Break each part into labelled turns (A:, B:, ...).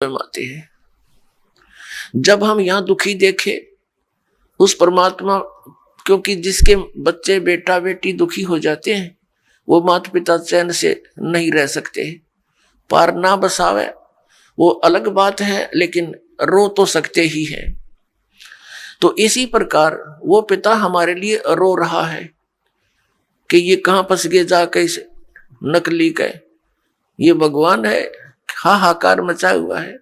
A: आते हैं। जब हम यहाँ दुखी देखे उस परमात्मा, क्योंकि जिसके बच्चे बेटा बेटी दुखी हो जाते हैं वो माता पिता चैन से नहीं रह सकते। पार ना बसावे वो अलग बात है, लेकिन रो तो सकते ही हैं। तो इसी प्रकार वो पिता हमारे लिए रो रहा है कि ये कहाँ फंस गए जाके इस नकली के। ये भगवान है, हाहाकार मचा हुआ है।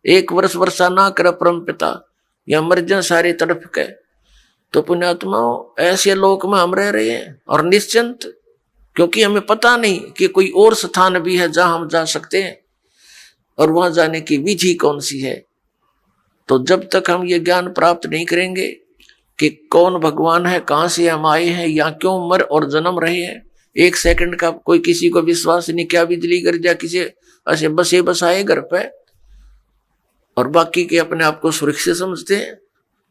A: एक वर्ष वर्षा ना कर परम पिता, या मर जाए सारे तड़प के। तो पुण्यात्माओं, ऐसे लोक में हम रह रहे हैं और निश्चिंत, क्योंकि हमें पता नहीं कि कोई और स्थान भी है जहां हम जा सकते हैं और वहां जाने की विधि कौन सी है। तो जब तक हम ये ज्ञान प्राप्त नहीं करेंगे कि कौन भगवान है, कहां से हम आए हैं, या क्यों मर और जन्म रहे हैं, एक सेकंड का कोई किसी को विश्वास नहीं। क्या बिजली गिर जा किसी ऐसे बसे बसाए घर पे, और बाकी के अपने आप को सुरक्षित समझते हैं।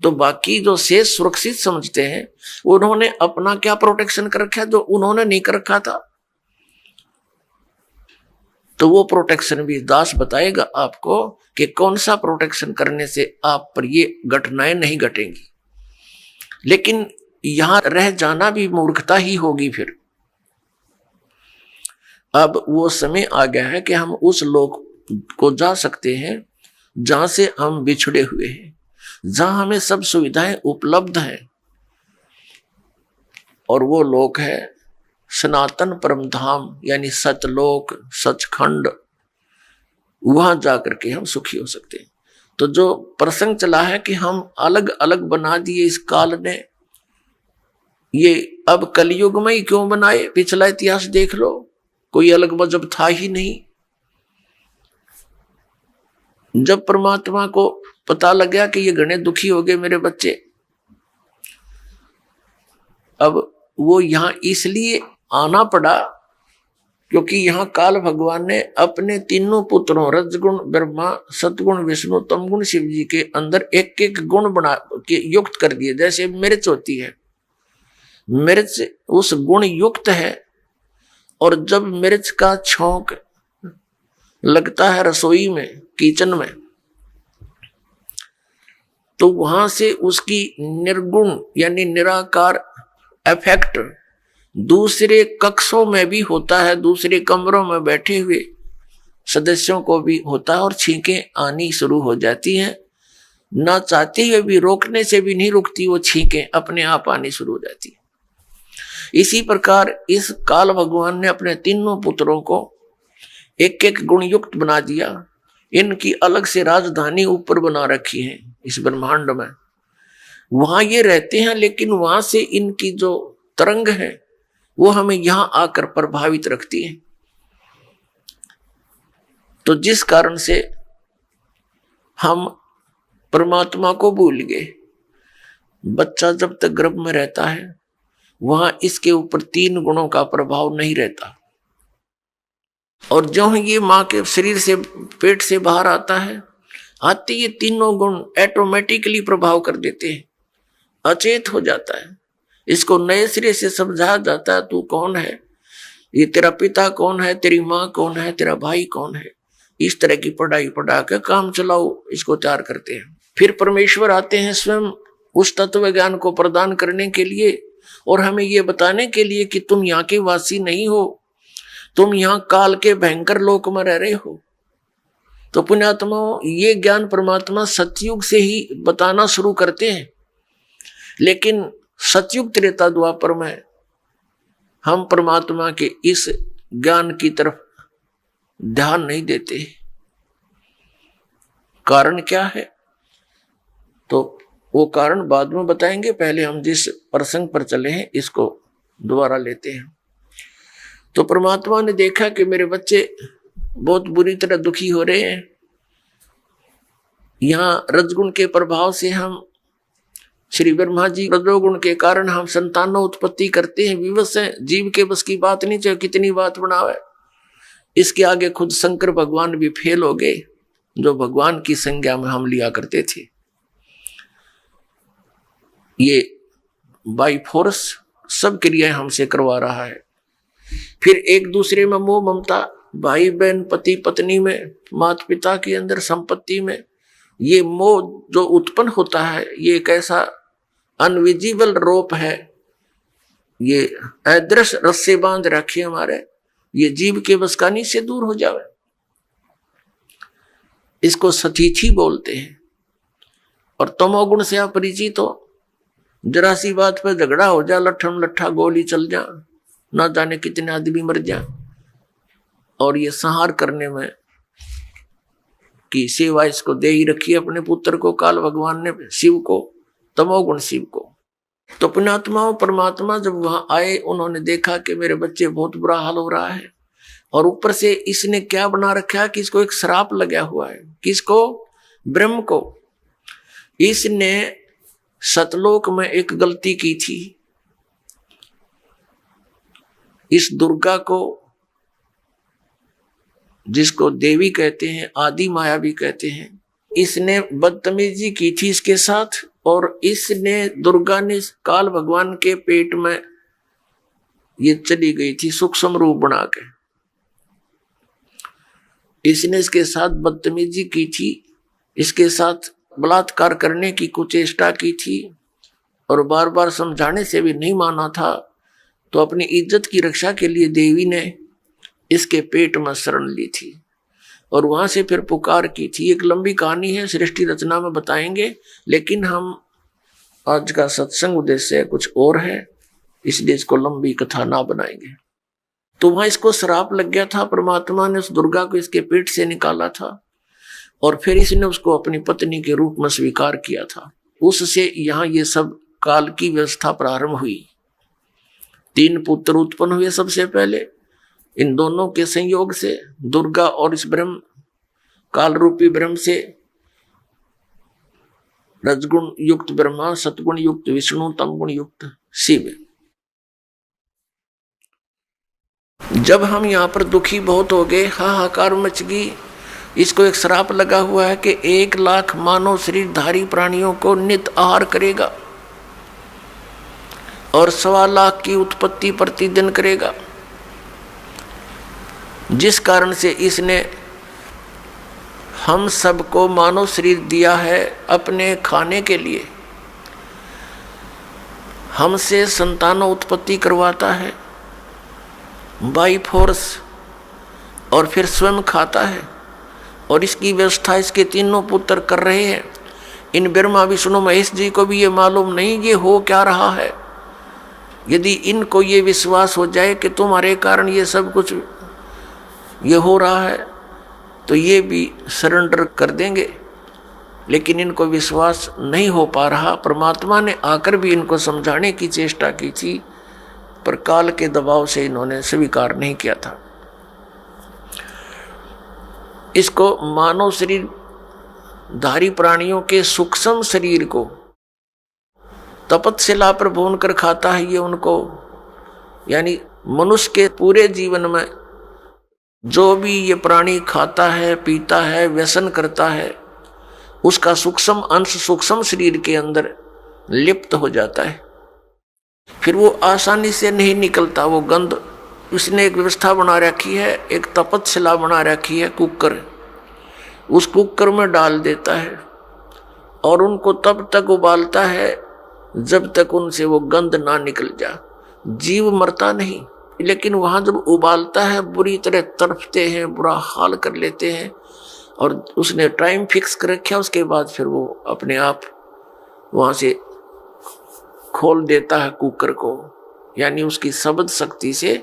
A: तो बाकी जो शेष सुरक्षित समझते हैं उन्होंने अपना क्या प्रोटेक्शन कर रखा है जो उन्होंने नहीं कर रखा था। तो वो प्रोटेक्शन भी दास बताएगा आपको कि कौन सा प्रोटेक्शन करने से आप पर ये घटनाएं नहीं घटेंगी। लेकिन यहां रह जाना भी मूर्खता ही होगी। फिर अब वो समय आ गया है कि हम उस लोक को जा सकते हैं जहां से हम बिछड़े हुए हैं, जहां हमें सब सुविधाएं उपलब्ध हैं। और वो लोक है सनातन परम धाम, यानी सतलोक, सचखंड। वहां जाकर के हम सुखी हो सकते हैं। तो जो प्रसंग चला है कि हम अलग अलग बना दिए इस काल ने, ये अब कलयुग में ही क्यों बनाए? पिछला इतिहास देख लो, कोई अलग मजहब था ही नहीं। जब परमात्मा को पता लग गया कि ये घने दुखी हो गए मेरे बच्चे, अब वो यहां इसलिए आना पड़ा क्योंकि यहां काल भगवान ने अपने तीनों पुत्रों रजगुण ब्रह्मा, सतगुण विष्णु, तमगुण शिव जी के अंदर एक एक गुण बना के युक्त कर दिए। जैसे मिर्च होती है, मिर्च उस गुण युक्त है, और जब मिर्च का छौंक लगता है रसोई में, किचन में, तो वहां से उसकी निर्गुण यानी निराकार इफेक्ट दूसरे कक्षों में भी होता है, दूसरे कमरों में बैठे हुए सदस्यों को भी होता है, और छींकें आनी शुरू हो जाती हैं। ना चाहते हुए भी, रोकने से भी नहीं रुकती, वो छींकें अपने आप आनी शुरू हो जाती है। इसी प्रकार इस काल भगवान ने अपने तीनों पुत्रों को एक एक गुण युक्त बना दिया। इनकी अलग से राजधानी ऊपर बना रखी है इस ब्रह्मांड में। वहां ये रहते हैं, लेकिन वहां से इनकी जो तरंग है वो हमें यहां आकर प्रभावित रखती है। तो जिस कारण से हम परमात्मा को भूल गए। बच्चा जब तक गर्भ में रहता है वहां इसके ऊपर तीन गुणों का प्रभाव नहीं रहता, और जो ये मां के शरीर से, पेट से बाहर आता है, आते ये तीनों गुण ऑटोमेटिकली प्रभाव कर देते हैं, अचेत हो जाता है। इसको नए सिरे से समझाया जाता है, तू कौन है, ये तेरा पिता कौन है, तेरी माँ कौन है, तेरा भाई कौन है। इस तरह की पढ़ाई पढ़ा के काम चलाओ, इसको तैयार करते हैं। फिर परमेश्वर आते हैं स्वयं उस तत्व ज्ञान को प्रदान करने के लिए, और हमें ये बताने के लिए कि तुम यहाँ के वासी नहीं हो, तुम यहाँ काल के भयंकर लोक में रह रहे हो। तो पुण्यात्माओं, ये ज्ञान परमात्मा सतयुग से ही बताना शुरू करते हैं, लेकिन सतयुग त्रेता द्वापर में हम परमात्मा के इस ज्ञान की तरफ ध्यान नहीं देते। कारण क्या है? तो वो कारण बाद में बताएंगे, पहले हम जिस प्रसंग पर चले हैं इसको दोबारा लेते हैं। तो परमात्मा ने देखा कि मेरे बच्चे बहुत बुरी तरह दुखी हो रहे हैं। यहां रजगुण के प्रभाव से हम, श्री ब्रह्मा जी रजोगुण के कारण हम संतानों उत्पत्ति करते हैं, विवश है, जीव के बस की बात नहीं, चाहे कितनी बात बनावे। इसके आगे खुद शंकर भगवान भी फेल हो गए, जो भगवान की संज्ञा में हम लिया करते थे। ये बाई फोर्स सब क्रियाएं हमसे करवा रहा है। फिर एक दूसरे में मोह ममता भाई बहन, पति पत्नी में, माता पिता के अंदर, संपत्ति में, ये मोह जो उत्पन्न होता है, ये एक ऐसा अनविजिबल रोप है, ये अदृश्य रस्से बांध रखे हमारे, ये जीव के बसकानी से दूर हो जावे। इसको सतीथी बोलते हैं। और तमोगुण से अपरिचित हो, जरा सी बात पर झगड़ा हो जा, लट्ठम लट्ठा गोली चल जा, ना जाने कितने आदमी मर जा। और ये संहार करने में की सेवा इसको दे ही रखी अपने पुत्र को, काल भगवान ने शिव को, तमोगुण शिव को। तो पुण्यात्मा परमात्मा जब वहां आए, उन्होंने देखा कि मेरे बच्चे बहुत बुरा हाल हो रहा है। और ऊपर से इसने क्या बना रखा है कि इसको एक श्राप लगा हुआ है। किसको? ब्रह्म को। इसने सतलोक में एक गलती की थी। इस दुर्गा को, जिसको देवी कहते हैं, आदि माया भी कहते हैं, इसने बदतमीजी की थी इसके साथ। और इसने, दुर्गा ने काल भगवान के पेट में ये चली गई थी सूक्ष्म रूप बना के। इसने इसके साथ बदतमीजी की थी, इसके साथ बलात्कार करने की कुचेष्टा की थी। और बार बार समझाने से भी नहीं माना था। तो अपनी इज्जत की रक्षा के लिए देवी ने इसके पेट में शरण ली थी और वहां से फिर पुकार की थी। एक लंबी कहानी है, सृष्टि रचना में बताएंगे, लेकिन हम आज का सत्संग उद्देश्य कुछ और है, इसलिए इसको लंबी कथा ना बनाएंगे। तो वहां इसको श्राप लग गया था। परमात्मा ने उस दुर्गा को इसके पेट से निकाला था और फिर इसने उसको अपनी पत्नी के रूप में स्वीकार किया था। उससे यहाँ ये सब काल की व्यवस्था प्रारंभ हुई। 3 पुत्र उत्पन्न हुए सबसे पहले। इन दोनों के संयोग से, दुर्गा और इस ब्रह्म, काल रूपी ब्रह्म से, रजगुण युक्त ब्रह्मा, सतगुण युक्त विष्णु, तमगुण युक्त शिव। जब हम यहाँ पर दुखी बहुत हो गए, हाहाकार मच गई, इसको एक श्राप लगा हुआ है कि 1 लाख मानव शरीरधारी प्राणियों को नित आहार करेगा और 1.25 लाख की उत्पत्ति प्रतिदिन करेगा। जिस कारण से इसने हम सबको मानव शरीर दिया है अपने खाने के लिए। हमसे संतानों उत्पत्ति करवाता है बाई फोर्स और फिर स्वयं खाता है। और इसकी व्यवस्था इसके 3 पुत्र कर रहे हैं। इन ब्रह्मा विष्णु महेश जी को भी ये मालूम नहीं ये हो क्या रहा है। यदि इनको ये विश्वास हो जाए कि तुम्हारे कारण ये सब कुछ ये हो रहा है तो ये भी सरेंडर कर देंगे, लेकिन इनको विश्वास नहीं हो पा रहा। परमात्मा ने आकर भी इनको समझाने की चेष्टा की थी, पर काल के दबाव से इन्होंने स्वीकार नहीं किया था। इसको मानव शरीर धारी प्राणियों के सूक्ष्म शरीर को तपस्या पर भून कर खाता है ये उनको। यानी मनुष्य के पूरे जीवन में जो भी ये प्राणी खाता है, पीता है, व्यसन करता है, उसका सूक्ष्म अंश सूक्ष्म शरीर के अंदर लिप्त हो जाता है। फिर वो आसानी से नहीं निकलता वो गंध। उसने एक व्यवस्था बना रखी है, एक तपस्या बना रखी है, कुकर। उस कुकर में डाल देता है और उनको तब तक उबालता है जब तक उनसे वो गंध ना निकल जा। जीव मरता नहीं, लेकिन वहां जब उबालता है बुरी तरह तड़पते हैं, बुरा हाल कर लेते हैं। और उसने टाइम फिक्स कर रखा, उसके बाद फिर वो अपने आप वहां से खोल देता है कुकर को। यानी उसकी शब्द शक्ति से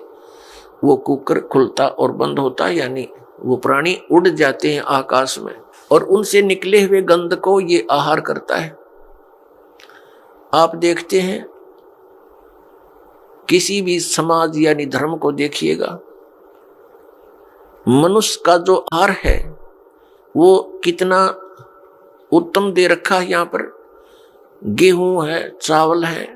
A: वो कुकर खुलता और बंद होता, यानी वो प्राणी उड़ जाते हैं आकाश में और उनसे निकले हुए गंध को ये आहार करता है। आप देखते हैं किसी भी समाज यानी धर्म को देखिएगा, मनुष्य का जो आहार है वो कितना उत्तम दे रखा है। यहाँ पर गेहूं है, चावल है,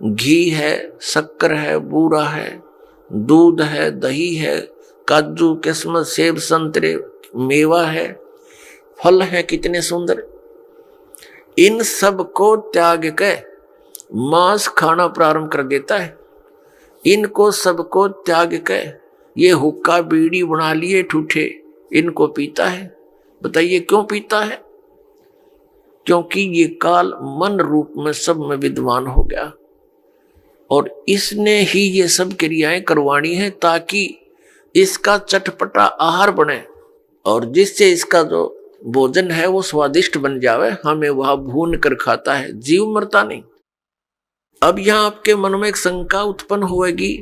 A: घी है, शक्कर है, बूरा है, दूध है, दही है, काजू, किस्मत, सेब, संतरे, मेवा है, फल है कितने सुंदर। इन सब को त्याग के मांस खाना प्रारंभ कर देता है। इनको सबको त्याग के ये हुक्का बीड़ी बना लिए ठूठे, इनको पीता है। बताइए क्यों पीता है? क्योंकि ये काल मन रूप में सब में विद्वान हो गया और इसने ही ये सब क्रियाएं करवानी है ताकि इसका चटपटा आहार बने और जिससे इसका जो भोजन है वो स्वादिष्ट बन जावे। हमें वह भून कर खाता है, जीव मरता नहीं। अब यहां आपके मन में एक शंका उत्पन्न होगी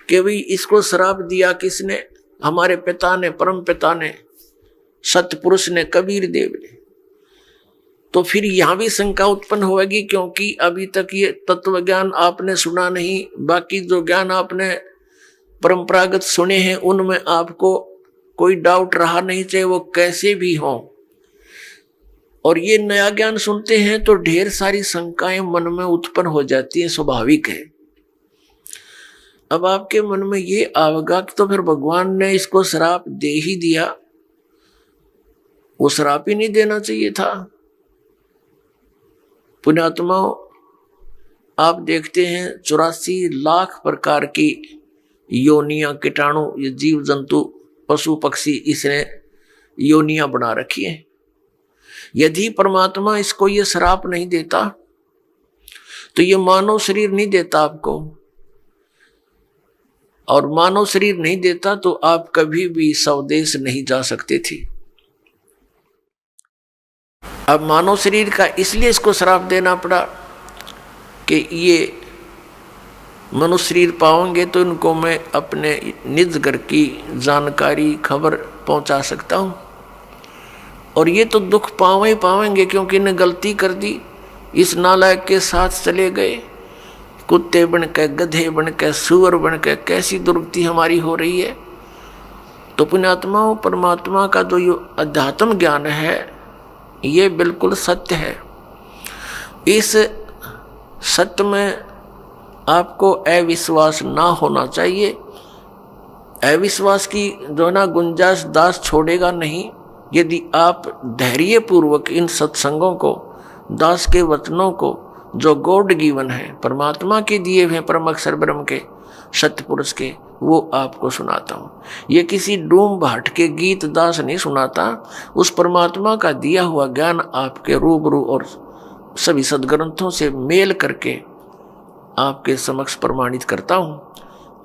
A: कि भाई इसको श्राप दिया किसने? हमारे पिता ने, परम पिता ने, सतपुरुष ने, कबीर देव ने। तो फिर यहां भी शंका उत्पन्न होगी क्योंकि अभी तक ये तत्व ज्ञान आपने सुना नहीं। बाकी जो ज्ञान आपने परंपरागत सुने हैं उनमें आपको कोई डाउट रहा नहीं, चाहे वो कैसे भी हो। और ये नया ज्ञान सुनते हैं तो ढेर सारी शंकाएं मन में उत्पन्न हो जाती है, स्वाभाविक है। अब आपके मन में ये आवेगा कि तो फिर भगवान ने इसको श्राप दे ही दिया, वो श्राप ही नहीं देना चाहिए था। पुण्यात्माओं, आप देखते हैं 84 लाख प्रकार की योनियां, कीटाणु, ये जीव जंतु, पशु पक्षी, इसने योनियां बना रखी है। यदि परमात्मा इसको ये श्राप नहीं देता तो ये मानव शरीर नहीं देता आपको, और मानव शरीर नहीं देता तो आप कभी भी स्वदेश नहीं जा सकते थे। अब मानव शरीर का इसलिए इसको श्राप देना पड़ा कि ये मनुष्य शरीर पाओगे तो इनको मैं अपने निज घर की जानकारी, खबर पहुंचा सकता हूं, और ये तो दुख पावेंगे क्योंकि इन्हें गलती कर दी, इस नालायक के साथ चले गए, कुत्ते बन के, गधे बन के, सुअर बन के, कैसी दुर्गति हमारी हो रही है। तो पुण्यात्माओं, परमात्मा का जो ये अध्यात्म ज्ञान है ये बिल्कुल सत्य है। इस सत्य में आपको अविश्वास ना होना चाहिए। अविश्वास की जो ना गुंजाइश दास छोड़ेगा नहीं। यदि आप धैर्य पूर्वक इन सत्संगों को, दास के वचनों को, जो गॉड गिवन है, परमात्मा के दिए हुए परम अक्षर ब्रह्म के, सत्य पुरुष के, वो आपको सुनाता हूँ। ये किसी डूम भाट के गीत दास नहीं सुनाता, उस परमात्मा का दिया हुआ ज्ञान आपके रूबरू और सभी सदग्रंथों से मेल करके आपके समक्ष प्रमाणित करता हूँ।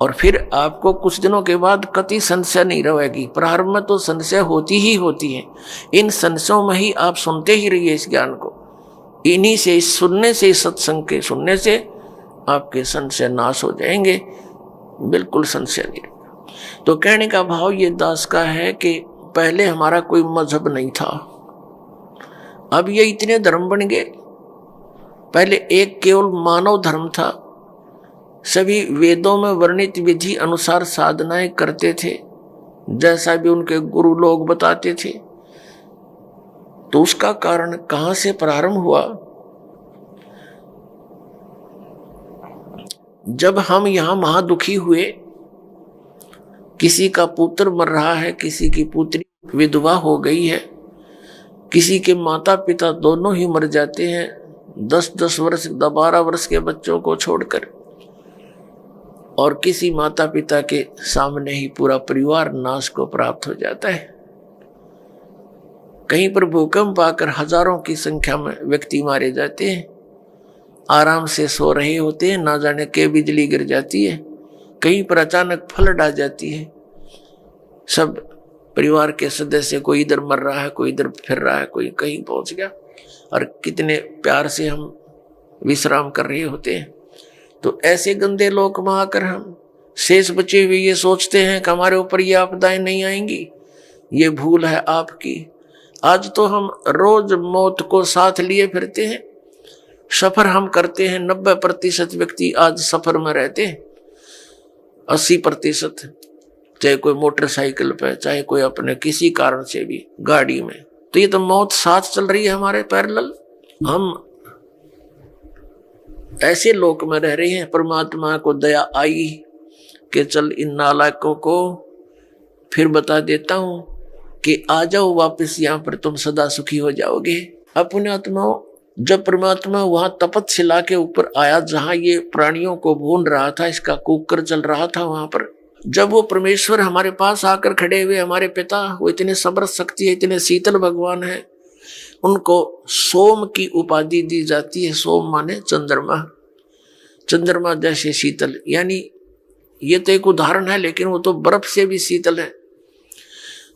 A: और फिर आपको कुछ दिनों के बाद कति संशय नहीं रहेगी। प्रारंभ में तो संशय होती ही होती है, इन संशयों में ही आप सुनते ही रहिए इस ज्ञान को। इन्हीं से, इस सुनने से, इस सत्संग के सुनने से आपके संशय नाश हो जाएंगे, बिल्कुल संशय नहीं। तो कहने का भाव ये दास का है कि पहले हमारा कोई मजहब नहीं था, अब ये इतने धर्म बन गए। पहले एक केवल मानव धर्म था, सभी वेदों में वर्णित विधि अनुसार साधनाएं करते थे, जैसा भी उनके गुरु लोग बताते थे। तो उसका कारण कहां से प्रारंभ हुआ? जब हम यहां महादुखी हुए, किसी का पुत्र मर रहा है, किसी की पुत्री विधवा हो गई है, किसी के माता पिता दोनों ही मर जाते हैं 10-10 वर्ष, 12 वर्ष के बच्चों को छोड़कर, और किसी माता पिता के सामने ही पूरा परिवार नाश को प्राप्त हो जाता है। कहीं पर भूकंप आकर हजारों की संख्या में व्यक्ति मारे जाते हैं, आराम से सो रहे होते हैं, ना जाने के बिजली गिर जाती है, कहीं पर अचानक फ्लड आ जाती है, सब परिवार के सदस्य, कोई इधर मर रहा है, कोई इधर फिर रहा है, कोई कहीं पहुंच गया, और कितने प्यार से हम विश्राम कर रहे होते हैं। तो ऐसे गंदे लोक में आकर हम शेष बचे हुए ये सोचते हैं कि हमारे ऊपर ये आपदाएं नहीं आएंगी। ये भूल है आपकी। आज तो हम रोज मौत को साथ लिए फिरते हैं, सफर हम करते हैं। 90% व्यक्ति आज सफर में रहते हैं, 80% चाहे कोई मोटरसाइकिल पे, चाहे कोई अपने किसी कारण से भी गाड़ी में। तो ये तो मौत साथ चल रही है हमारे पैरेलल। हम ऐसे लोक में रह रहे हैं। परमात्मा को दया आई कि चल इन नालायकों को फिर बता देता हूं कि आ जाओ वापस, यहां पर तुम सदा सुखी हो जाओगे। अपने आत्माओं, जब परमात्मा वहां तपतशिला के ऊपर आया, जहां ये प्राणियों को भून रहा था, इसका कुकर चल रहा था, वहां पर जब वो परमेश्वर हमारे पास आकर खड़े हुए, हमारे पिता, वो इतने समर्थ शक्ति है, इतने शीतल भगवान है, उनको सोम की उपाधि दी जाती है। सोम माने चंद्रमा, चंद्रमा जैसे शीतल। यानी ये तो एक उदाहरण है, लेकिन वो तो बर्फ से भी शीतल है।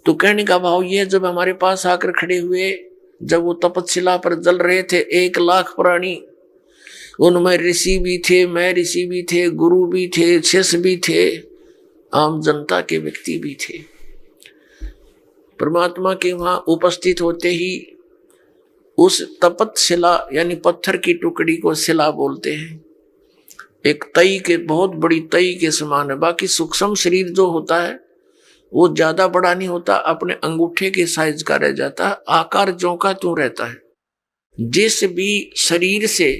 A: तो कहने का भाव ये, जब हमारे पास आकर खड़े हुए, जब वो तपस्या पर जल रहे थे, 1,00,000 प्राणी, उनमें ऋषि भी थे, मैं ऋषि भी थे, गुरु भी थे, शिष्य भी थे, आम जनता के व्यक्ति भी थे। परमात्मा के वहां उपस्थित होते ही उस तपतशिला यानी पत्थर की टुकड़ी को शिला बोलते हैं। एक तई के, बहुत बड़ी तई के समान है। बाकी सूक्ष्म शरीर जो होता है वो ज्यादा बड़ा नहीं होता, अपने अंगूठे के साइज का रह जाता है, आकार ज्यों का त्यों रहता है। जिस भी शरीर से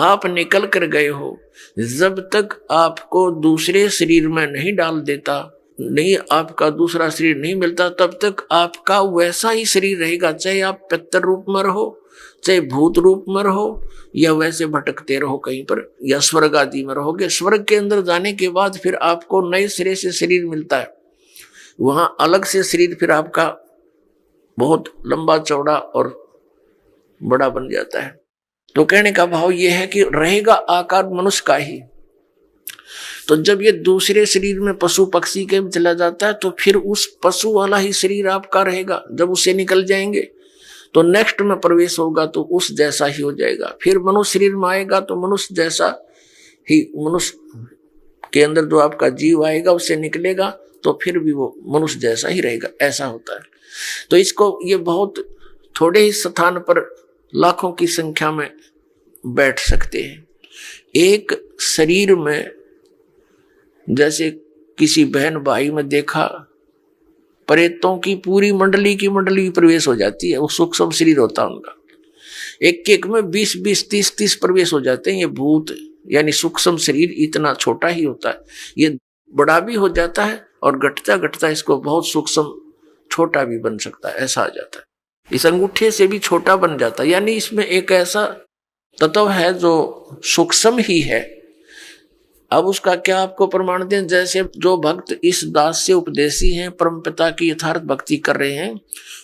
A: आप निकल कर गए हो, जब तक आपको दूसरे शरीर में नहीं डाल देता, नहीं आपका दूसरा शरीर नहीं मिलता, तब तक आपका वैसा ही शरीर रहेगा। चाहे आप पितर रूप में रहो, चाहे भूत रूप में रहो, या वैसे भटकते रहो कहीं पर, या स्वर्ग आदि में रहोगे। स्वर्ग के अंदर जाने के बाद फिर आपको नए सिरे से शरीर मिलता है, वहां अलग से शरीर फिर आपका बहुत लंबा चौड़ा और बड़ा बन जाता है। तो कहने का भाव यह है कि रहेगा आकार मनुष्य का ही। तो जब ये दूसरे शरीर में पशु पक्षी के में चला जाता है, तो फिर उस पशु वाला ही शरीर आपका रहेगा। जब उससे निकल जाएंगे तो नेक्स्ट में प्रवेश होगा तो उस जैसा ही हो जाएगा। फिर मनुष्य शरीर में आएगा तो मनुष्य जैसा ही, मनुष्य के अंदर जो आपका जीव आएगा उससे निकलेगा तो फिर भी वो मनुष्य जैसा ही रहेगा। ऐसा होता है। तो इसको ये बहुत थोड़े ही स्थान पर लाखों की संख्या में बैठ सकते हैं। एक शरीर में जैसे किसी बहन भाई में देखा, प्रेतों की पूरी मंडली की मंडली प्रवेश हो जाती है। वो सूक्ष्म शरीर होता है उनका, एक एक में 20-20, 30-30 प्रवेश हो जाते हैं। ये भूत यानी सूक्ष्म शरीर इतना छोटा ही होता है, ये बड़ा भी हो जाता है और घटता घटता इसको बहुत सूक्ष्म छोटा भी बन सकता है, ऐसा आ जाता है। इस अंगूठे से भी छोटा बन जाता है। यानी इसमें एक ऐसा तत्व है जो सूक्ष्म ही है। अब उसका क्या आपको प्रमाण दें? जैसे जो भक्त इस दास से उपदेशी हैं, परमपिता की यथार्थ भक्ति कर रहे हैं,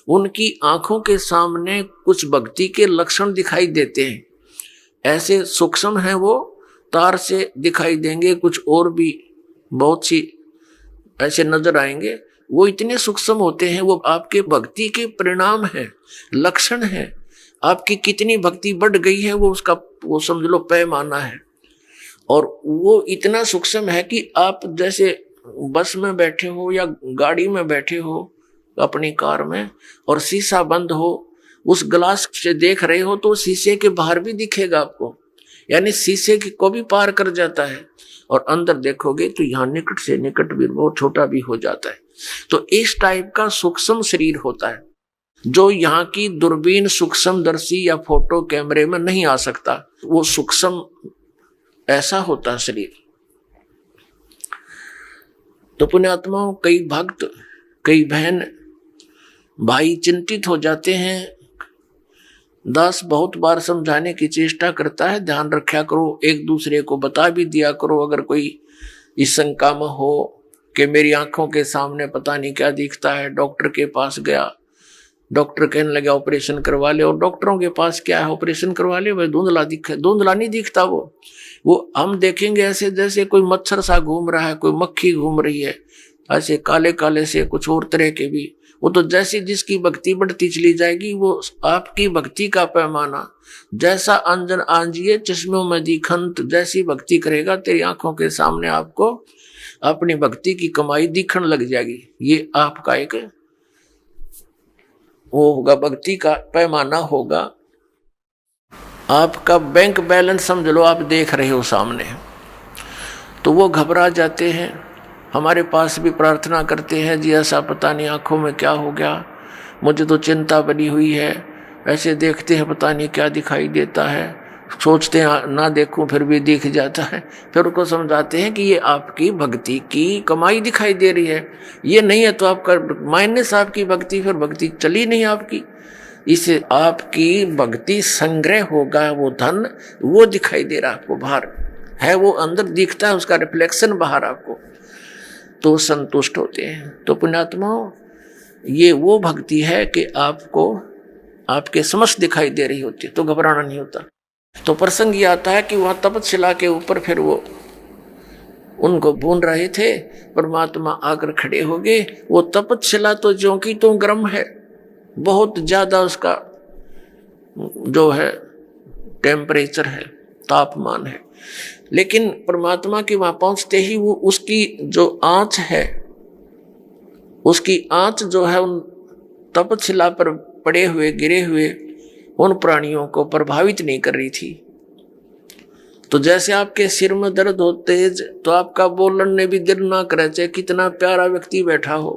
A: उनकी आंखों के सामने कुछ भक्ति के लक्षण दिखाई देते हैं। ऐसे सूक्ष्म हैं वो, तार से दिखाई देंगे, कुछ और भी बहुत सी ऐसे नजर आएंगे। वो इतने सूक्ष्म होते हैं, वो आपके भक्ति के परिणाम है, लक्षण है। आपकी कितनी भक्ति बढ़ गई है वो उसका, वो समझ लो पैमाना है। और वो इतना सूक्ष्म है कि आप जैसे बस में बैठे हो या गाड़ी में बैठे हो अपनी कार में, और शीशा बंद हो, उस ग्लास से देख रहे हो तो शीशे के बाहर भी दिखेगा आपको, यानी शीशे को भी पार कर जाता है। और अंदर देखोगे तो यहाँ निकट से निकट भी बहुत छोटा भी हो जाता है। तो इस टाइप का सूक्ष्म शरीर होता है जो यहाँ की दूरबीन सूक्ष्मदर्शी या फोटो कैमरे में नहीं आ सकता। वो सूक्ष्म ऐसा होता है शरीर। तो पुण्यात्माओं, कई भक्त, कई बहन भाई चिंतित हो जाते हैं। दास बहुत बार समझाने की चेष्टा करता है, ध्यान रखा करो, एक दूसरे को बता भी दिया करो। अगर कोई इस शंका में हो कि मेरी आंखों के सामने पता नहीं क्या दिखता है, डॉक्टर के पास गया, डॉक्टर कहने लगा ऑपरेशन करवा ले, और डॉक्टरों के पास क्या है, ऑपरेशन करवा ले, वह धुंधला दिखे। धुंधला नहीं दिखता वो हम देखेंगे ऐसे जैसे कोई मच्छर सा घूम रहा है, कोई मक्खी घूम रही है, ऐसे काले काले से कुछ और तरह के भी। वो तो जैसी जिसकी भक्ति बढ़ती चली जाएगी, वो आपकी भक्ति का पैमाना जैसा अंजन आंजिए चश्मों में दिखंत, जैसी भक्ति करेगा तेरी आंखों के सामने आपको अपनी भक्ति की कमाई दिखने लग जाएगी। ये आपका एक वो होगा, भक्ति का पैमाना होगा। आपका बैंक बैलेंस समझ लो, आप देख रहे हो सामने, तो वो घबरा जाते हैं, हमारे पास भी प्रार्थना करते हैं, जी ऐसा पता नहीं आंखों में क्या हो गया, मुझे तो चिंता बनी हुई है। ऐसे देखते हैं पता नहीं क्या दिखाई देता है, सोचते हैं ना देखूं फिर भी दिख जाता है। फिर उनको समझाते हैं कि ये आपकी भक्ति की कमाई दिखाई दे रही है, ये नहीं है तो आपका माइनस आपकी भक्ति, फिर भक्ति चली नहीं आपकी। इससे आपकी भक्ति संग्रह होगा, वो धन वो दिखाई दे रहा आपको, बाहर है वो, अंदर दिखता है उसका रिफ्लेक्शन बाहर आपको। तो संतुष्ट होते हैं। तो पुण्यात्माओं, ये वो भक्ति है कि आपको आपके समक्ष दिखाई दे रही होती है तो घबराना नहीं होता। तो प्रसंग ये आता है कि वहां तपतशिला के ऊपर फिर वो उनको भून रहे थे, परमात्मा आकर खड़े हो गए। वो तपतशिला तो ज्यों की तो गर्म है, बहुत ज्यादा उसका जो है टेम्परेचर है, तापमान है, लेकिन परमात्मा के वहां पहुंचते ही वो उसकी जो आंच है, उसकी आंच जो है उन तपतशिला पर पड़े हुए गिरे हुए उन प्राणियों को प्रभावित नहीं कर रही थी। तो जैसे आपके सिर में दर्द हो तेज, तो आपका बोलने भी दिल ना करे, चाहे कितना प्यारा व्यक्ति बैठा हो,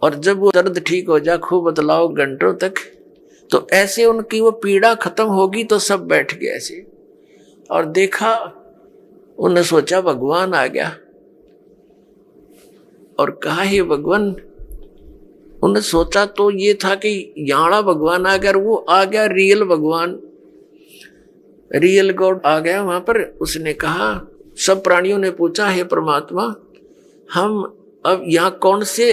A: और जब वो दर्द ठीक हो जाए खूब बतलाओ घंटों तक, तो ऐसे उनकी वो पीड़ा खत्म होगी तो सब बैठ गए ऐसे। और देखा, उन्हें सोचा भगवान आ गया, और कहा हे भगवान। उन्हें सोचा तो ये था कि यहाँ भगवान आ गया, और वो आ गया रियल भगवान, रियल गॉड आ गया वहां पर। उसने कहा, सब प्राणियों ने पूछा, हे परमात्मा, हम अब यहाँ कौन से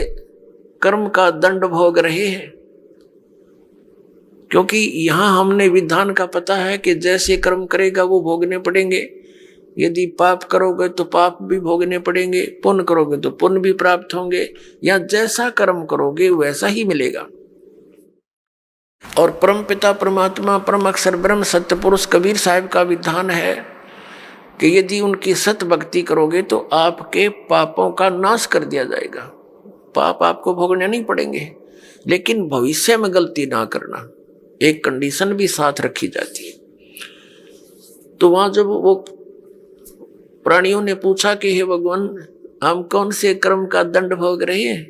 A: कर्म का दंड भोग रहे हैं? क्योंकि यहाँ हमने विधान का पता है कि जैसे कर्म करेगा वो भोगने पड़ेंगे। यदि पाप करोगे तो पाप भी भोगने पड़ेंगे, पुण्य करोगे तो पुण्य भी प्राप्त होंगे, या जैसा कर्म करोगे वैसा ही मिलेगा। और परम पिता परमात्मा परम अक्षर ब्रह्म सत्य पुरुष कबीर साहिब का विधान है कि यदि उनकी सत भक्ति करोगे तो आपके पापों का नाश कर दिया जाएगा। पाप आपको भोगने नहीं पड़ेंगे, लेकिन भविष्य में गलती ना करना, एक कंडीशन भी साथ रखी जाती है। तो वहां जब वो प्राणियों ने पूछा कि हे भगवान, हम कौन से कर्म का दंड भोग रहे हैं,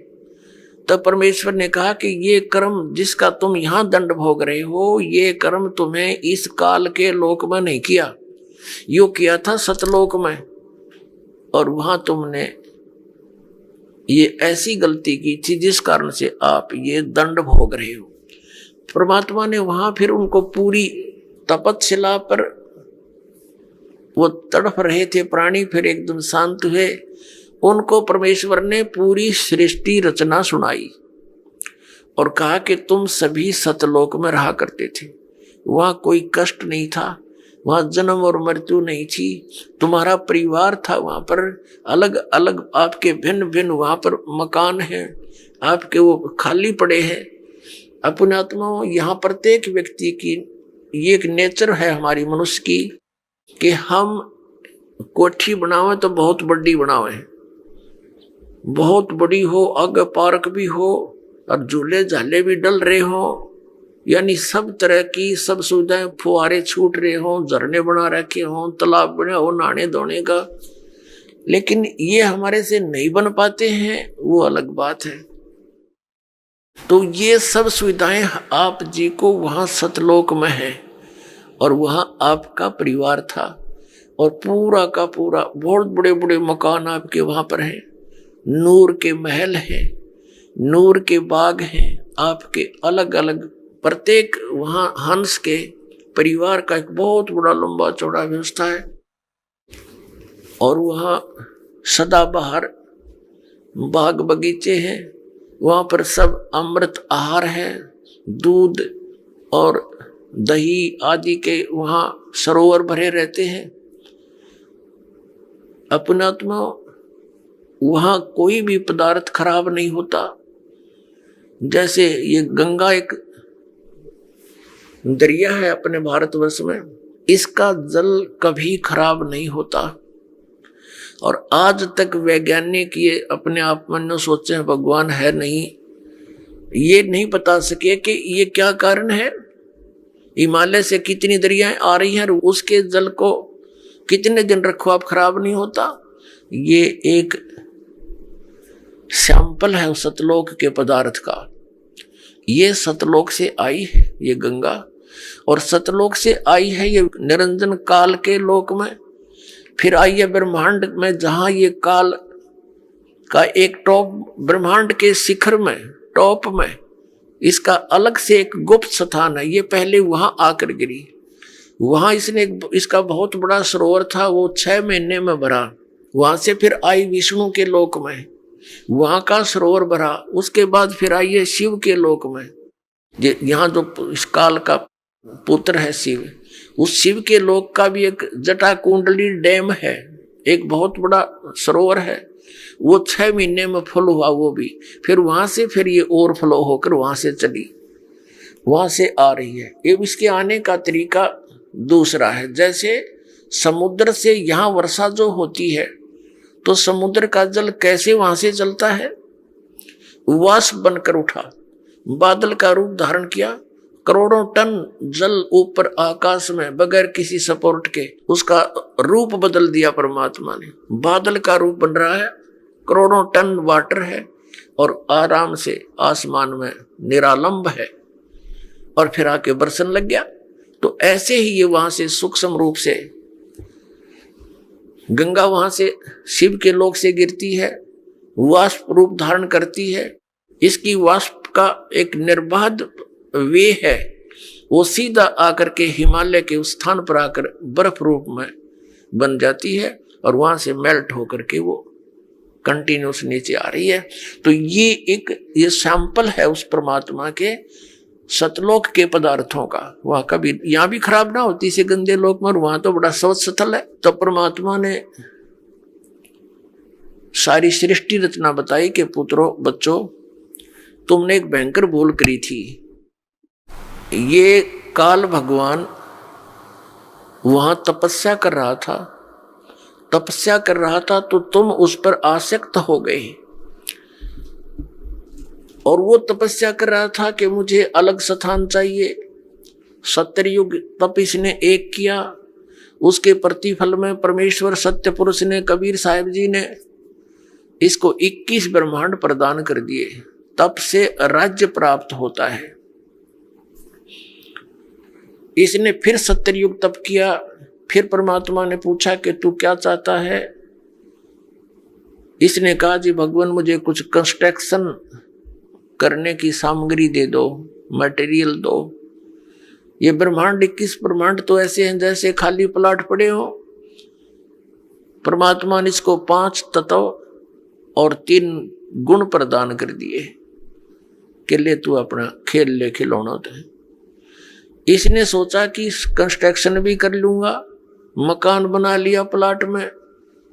A: तब परमेश्वर ने कहा कि ये कर्म जिसका तुम यहां दंड भोग रहे हो, ये कर्म तुम्हें इस काल के लोक में नहीं किया, यो किया था सतलोक में, और वहां तुमने ये ऐसी गलती की थी जिस कारण से आप ये दंड भोग रहे हो। परमात्मा ने वहां फिर उनको पूरी तपतशिला पर वो तड़प रहे थे प्राणी, फिर एकदम शांत हुए। उनको परमेश्वर ने पूरी सृष्टि रचना सुनाई और कहा कि तुम सभी सतलोक में रहा करते थे, वहां कोई कष्ट नहीं था, वहां जन्म और मृत्यु नहीं थी, तुम्हारा परिवार था, वहां पर अलग अलग आपके भिन्न भिन्न वहां पर मकान हैं, आपके वो खाली पड़े हैं। अपने आत्माओं, यहाँ प्रत्येक व्यक्ति की ये एक नेचर है हमारी मनुष्य की कि हम कोठी बनावे तो बहुत बड़ी बनावे, बहुत बड़ी हो, आगे पार्क भी हो और झूले झाले भी डल रहे हो, यानी सब तरह की सब सुविधाएं, फुहारे छूट रहे हो, झरने बना रखे हो, तालाब बने हो नहाने धोने का, लेकिन ये हमारे से नहीं बन पाते हैं, वो अलग बात है। तो ये सब सुविधाएं आप जी को वहां सतलोक में है, और वहां आपका परिवार था, और पूरा का पूरा बहुत बड़े बड़े मकान आपके वहां पर हैं, नूर के महल हैं, नूर के बाग हैं आपके, अलग अलग प्रत्येक वहां हंस के परिवार का एक बहुत बड़ा लंबा चौड़ा व्यवस्था है। और वहां सदाबहार बाग बगीचे हैं, वहां पर सब अमृत आहार है, दूध और दही आदि के वहां सरोवर भरे रहते हैं। अपनात्मा, वहां कोई भी पदार्थ खराब नहीं होता। जैसे ये गंगा एक दरिया है अपने भारतवर्ष में, इसका जल कभी खराब नहीं होता, और आज तक वैज्ञानिक ये अपने आप में सोचे हैं भगवान है नहीं, ये नहीं बता सके कि ये क्या कारण है। हिमालय से कितनी दरियाएं आ रही हैं, उसके जल को कितने दिन रखो आप खराब नहीं होता। ये एक सैंपल है सतलोक के पदार्थ का। ये सतलोक से आई है ये गंगा, और सतलोक से आई है ये निरंजन काल के लोक में, फिर आई है ब्रह्मांड में, जहां ये काल का एक टॉप, ब्रह्मांड के शिखर में टॉप में इसका अलग से एक गुप्त स्थान है। ये पहले वहां आकर गिरी, वहां इसने इसका बहुत बड़ा सरोवर था, वो 6 महीने में भरा, वहां से फिर आई विष्णु के लोक में, वहां का सरोवर भरा, उसके बाद फिर आई है शिव के लोक में। यहाँ जो इस काल का पुत्र है शिव, उस शिव के लोक का भी एक जटा कुंडली डैम है, एक बहुत बड़ा सरोवर है, वो 6 महीने में फुल हुआ वो भी। फिर वहां से फिर ये ओवरफ्लो होकर वहां से चली, वहां से आ रही है। ये इसके आने का तरीका दूसरा है। जैसे समुद्र से यहाँ वर्षा जो होती है तो समुद्र का जल कैसे वहां से चलता है, वाष्प बनकर उठा, बादल का रूप धारण किया, करोड़ों टन जल ऊपर आकाश में बगैर किसी सपोर्ट के उसका रूप बदल दिया परमात्मा ने। बादल का रूप बन रहा है, करोड़ों टन वाटर है और आराम से आसमान में निरालंब है, और फिर आके बरसन लग गया। तो ऐसे ही ये वहां से सूक्ष्म रूप से गंगा वहां से शिव के लोक से गिरती है, वाष्प रूप धारण करती है। इसकी वाष्प का एक निर्बाध वे है, वो सीधा आकर के हिमालय के उस स्थान पर आकर बर्फ रूप में बन जाती है और वहां से मेल्ट होकर के वो कंटिन्यूस नीचे आ रही है। तो ये सैंपल है उस परमात्मा के सतलोक के पदार्थों का। वहां कभी यहां भी खराब ना होती से गंदे लोक में, वहां तो बड़ा स्वच्छ स्थल है। तो परमात्मा ने सारी सृष्टि रचना बताई कि पुत्रों बच्चों, तुमने एक भयंकर भूल करी थी। ये काल भगवान वहां तपस्या कर रहा था तो तुम उस पर आसक्त हो गए, और वो तपस्या कर रहा था कि मुझे अलग स्थान चाहिए। सत्ययुग तप इसने एक किया, उसके प्रतिफल में परमेश्वर सत्य पुरुष ने, कबीर साहिब जी ने इसको 21 ब्रह्मांड प्रदान कर दिए। तप से राज्य प्राप्त होता है। इसने फिर सत्ययुग तप किया। फिर परमात्मा ने पूछा कि तू क्या चाहता है। इसने कहा जी भगवान मुझे कुछ कंस्ट्रक्शन करने की सामग्री दे दो, मटेरियल दो। ये ब्रह्मांड 21 ब्रह्मांड तो ऐसे हैं जैसे खाली प्लाट पड़े हो। परमात्मा ने इसको 5 तत्व और 3 गुण प्रदान कर दिए कि ले तू अपना खेल ले खिलौना। तो इसने सोचा कि कंस्ट्रक्शन भी कर लूंगा, मकान बना लिया प्लाट में,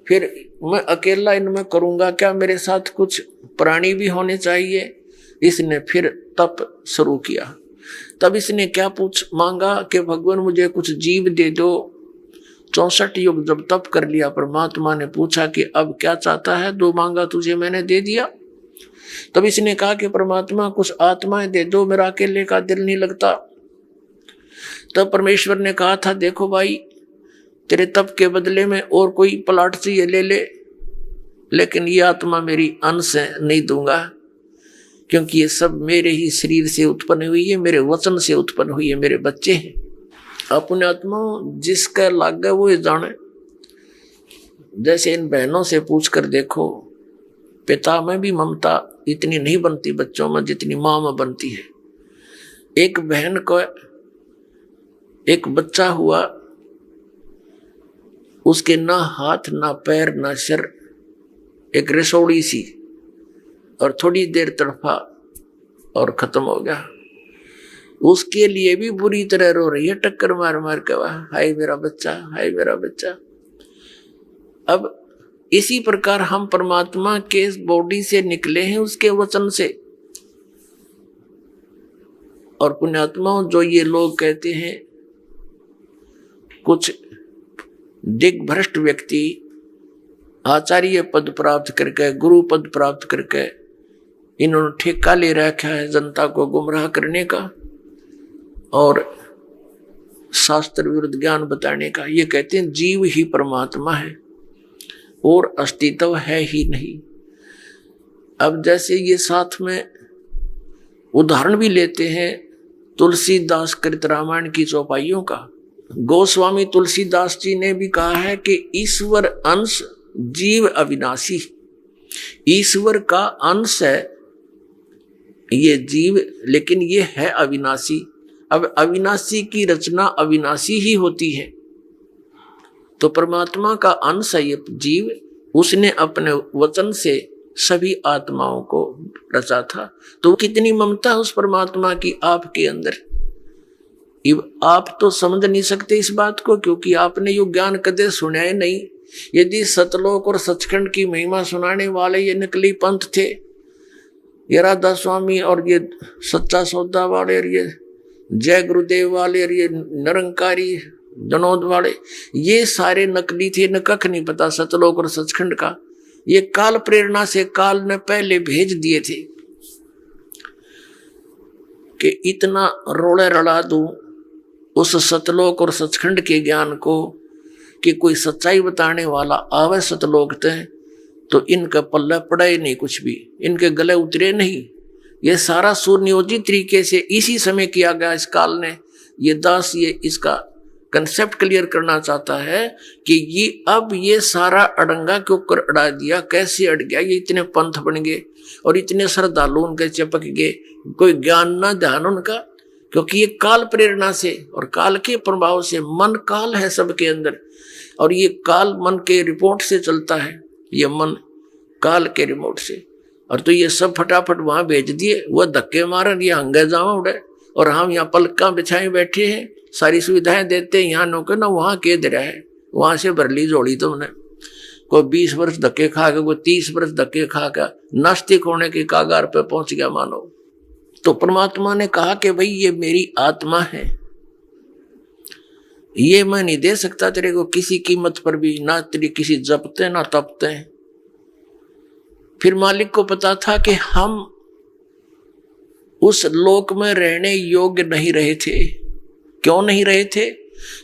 A: फिर मैं अकेला इनमें करूंगा क्या, मेरे साथ कुछ प्राणी भी होने चाहिए। इसने फिर तप शुरू किया। तब इसने क्या मांगा कि भगवान मुझे कुछ जीव दे दो। 64 युग जब तप कर लिया, परमात्मा ने पूछा कि अब क्या चाहता है, जो मांगा तुझे मैंने दे दिया। तब इसने कहा कि परमात्मा कुछ आत्माएं दे दो, मेरा अकेले का दिल नहीं लगता। तब परमेश्वर ने कहा था देखो भाई, तेरे तप के बदले में और कोई प्लाट चाहिए ले ले, लेकिन ये आत्मा मेरी अंश है, नहीं दूंगा, क्योंकि ये सब मेरे ही शरीर से उत्पन्न हुई है, मेरे वचन से उत्पन्न हुई है, मेरे बच्चे हैं। अपने आत्मा जिसका लाग गया वो जाने। जैसे इन बहनों से पूछ कर देखो, पिता में भी ममता इतनी नहीं बनती बच्चों में जितनी मां में बनती है। एक बहन को एक बच्चा हुआ, उसके ना हाथ ना पैर ना सिर, एक रसोड़ी सी, और थोड़ी देर तड़फा और खत्म हो गया। उसके लिए भी बुरी तरह रो रही है, टक्कर मार मार के, हाय मेरा बच्चा, हाय मेरा बच्चा। अब इसी प्रकार हम परमात्मा के बॉडी से निकले हैं, उसके वचन से। और पुण्यात्मा जो ये लोग कहते हैं, कुछ दिग्भ्रष्ट व्यक्ति आचार्य पद प्राप्त करके, गुरु पद प्राप्त करके, इन्होंने ठेका ले रखा है जनता को गुमराह करने का और शास्त्र विरुद्ध ज्ञान बताने का। ये कहते हैं जीव ही परमात्मा है और अस्तित्व है ही नहीं। अब जैसे ये साथ में उदाहरण भी लेते हैं तुलसीदास कृत रामायण की चौपाइयों का। गोस्वामी तुलसीदास जी ने भी कहा है कि ईश्वर अंश जीव अविनाशी। ईश्वर का अंश है ये जीव, लेकिन ये है अविनाशी। अब अविनाशी की रचना अविनाशी ही होती है, तो परमात्मा का अंश है ये जीव, उसने अपने वचन से सभी आत्माओं को रचा था। तो कितनी ममता उस परमात्मा की आपके अंदर। आप तो समझ नहीं सकते इस बात को, क्योंकि आपने यो ज्ञान कदे सुना ही नहीं। यदि सतलोक और सचखंड की महिमा सुनाने वाले ये नकली पंथ थे, ये राधा स्वामी और ये सच्चा सौदा वाले और ये जय गुरुदेव वाले और ये निरंकारी जनोद वाले, ये सारे नकली थे। न कख नहीं पता सतलोक और सचखंड का। ये काल प्रेरणा से काल ने पहले भेज दिए थे कि इतना रोड़े रड़ा दूं उस सतलोक और सचखंड के ज्ञान को कि कोई सच्चाई बताने वाला आवे सतलोक तय तो इनका पल्ला पड़ा ही नहीं, कुछ भी इनके गले उतरे नहीं। ये सारा सुनियोजित तरीके से इसी समय किया गया इस काल ने। ये दास ये इसका कंसेप्ट क्लियर करना चाहता है कि ये अब ये सारा अड़ंगा के ऊपर अड़ा दिया। कैसे अड़ गया? ये इतने पंथ बन गए और इतने श्रद्धालु उनके चिपक गए, कोई ज्ञान ना ध्यान उनका, क्योंकि ये काल प्रेरणा से और काल के प्रभाव से। मन काल है सबके अंदर और ये काल मन के रिपोर्ट से चलता है। ये मन काल के रिमोट से, और तो ये सब फटाफट वहां भेज दिए। वह धक्के मारन ये हंगे जावा उड़े और हम यहाँ पलका बिछाए बैठे हैं, सारी सुविधाएं देते हैं, यहाँ नौकर ना वहां के दे रहा है। वहां से भर ली जोड़ी तुमने। कोई 20 वर्ष धक्के खा के, कोई 30 वर्ष धक्के खा के नास्तिक होने के कागार पे पहुंच गया मानो। तो परमात्मा ने कहा कि भाई ये मेरी आत्मा है, ये मैं नहीं दे सकता तेरे को किसी कीमत पर भी, ना तेरी किसी जपते ना तपते। फिर मालिक को पता था कि हम उस लोक में रहने योग्य नहीं रहे थे। क्यों नहीं रहे थे?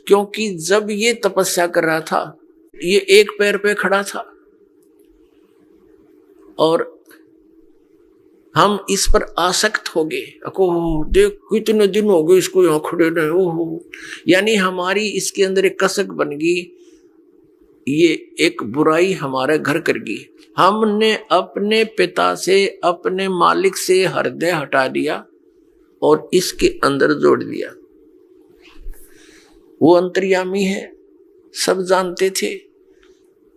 A: क्योंकि जब ये तपस्या कर रहा था ये एक पैर पे खड़ा था और हम इस पर आसक्त हो गए। ओह देख कितने दिन हो गए इसको यहाँ खड़े रहे। ओह, यानी हमारी इसके अंदर एक कसक बन गई, ये एक बुराई हमारे घर कर गई। हमने अपने पिता से, अपने मालिक से हृदय हटा दिया और इसके अंदर जोड़ दिया। वो अंतर्यामी है, सब जानते थे।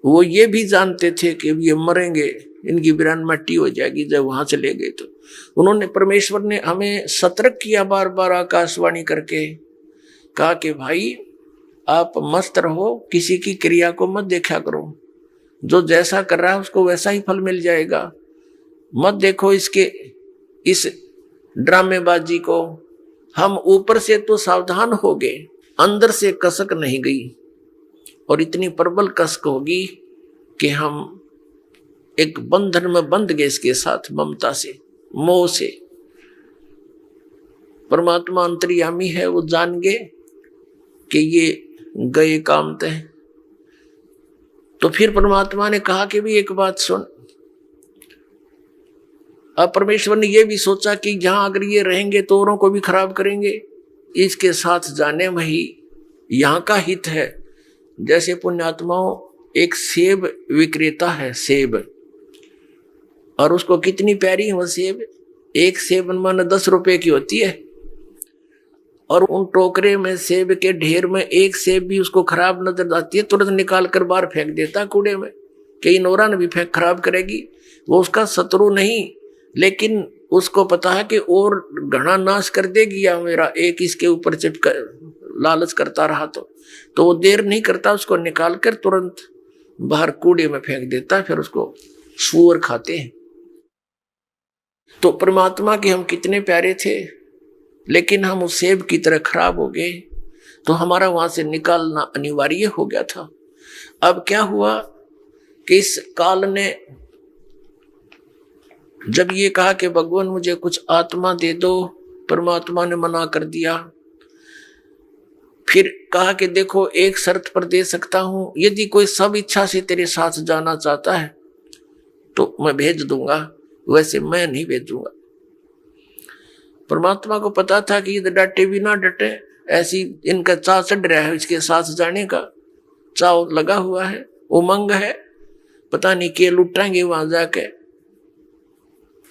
A: वो ये भी जानते थे कि ये मरेंगे, इनकी बिरान मट्टी हो जाएगी जब वहां चले गए। तो उन्होंने, परमेश्वर ने हमें सतर्क किया बार बार आकाशवाणी करके, कहा कि भाई आप मस्त रहो, किसी की क्रिया को मत देखा करो, जो जैसा कर रहा है उसको वैसा ही फल मिल जाएगा। मत देखो इसके इस ड्रामेबाजी को। हम ऊपर से तो सावधान हो गए, अंदर से कसक नहीं गई, और इतनी प्रबल कसक होगी कि हम एक बंधन में बंध गए इसके साथ, ममता से, मोह से। परमात्मा अंतर्यामी है, वो जान गए कि ये गए काम तय। तो फिर परमात्मा ने कहा कि भी एक बात सुन। अब परमेश्वर ने यह भी सोचा कि जहां अगर ये रहेंगे तो औरों को भी खराब करेंगे, इसके साथ जाने में ही यहाँ का हित है। जैसे पुण्यात्माओं, एक सेब विक्रेता है, सेब, और उसको कितनी प्यारी है वो सेब। एक सेब मानो 10 रुपए की होती है, और उन टोकरे में सेब के ढेर में एक सेब भी उसको खराब नजर आती है, तुरंत निकाल कर बाहर फेंक देता कूड़े में, कई नौरा ने भी फेंक खराब करेगी। वो उसका शत्रु नहीं, लेकिन उसको पता है कि और घना नाश कर देगी या मेरा एक इसके ऊपर चिपक लालच करता रहा तो वो देर नहीं करता, उसको निकाल कर तुरंत बाहर कूड़े में फेंक देता है, फिर उसको सूअर खाते हैं। तो परमात्मा के हम कितने प्यारे थे, लेकिन हम उस सेब की तरह खराब हो गए, तो हमारा वहां से निकालना अनिवार्य हो गया था। अब क्या हुआ कि इस काल ने जब ये कहा कि भगवान मुझे कुछ आत्मा दे दो, परमात्मा ने मना कर दिया। फिर कहा कि देखो एक शर्त पर दे सकता हूं, यदि कोई सब इच्छा से तेरे साथ जाना चाहता है तो मैं भेज दूंगा, वैसे मैं नहीं भेजूंगा। परमात्मा को पता था कि ये डटे भी ना डटे, ऐसी इनका चाव चढ़ रहा है, इसके साथ जाने का चाव लगा हुआ है, उमंग है, पता नहीं क्या लुटाएंगे वहां जाके।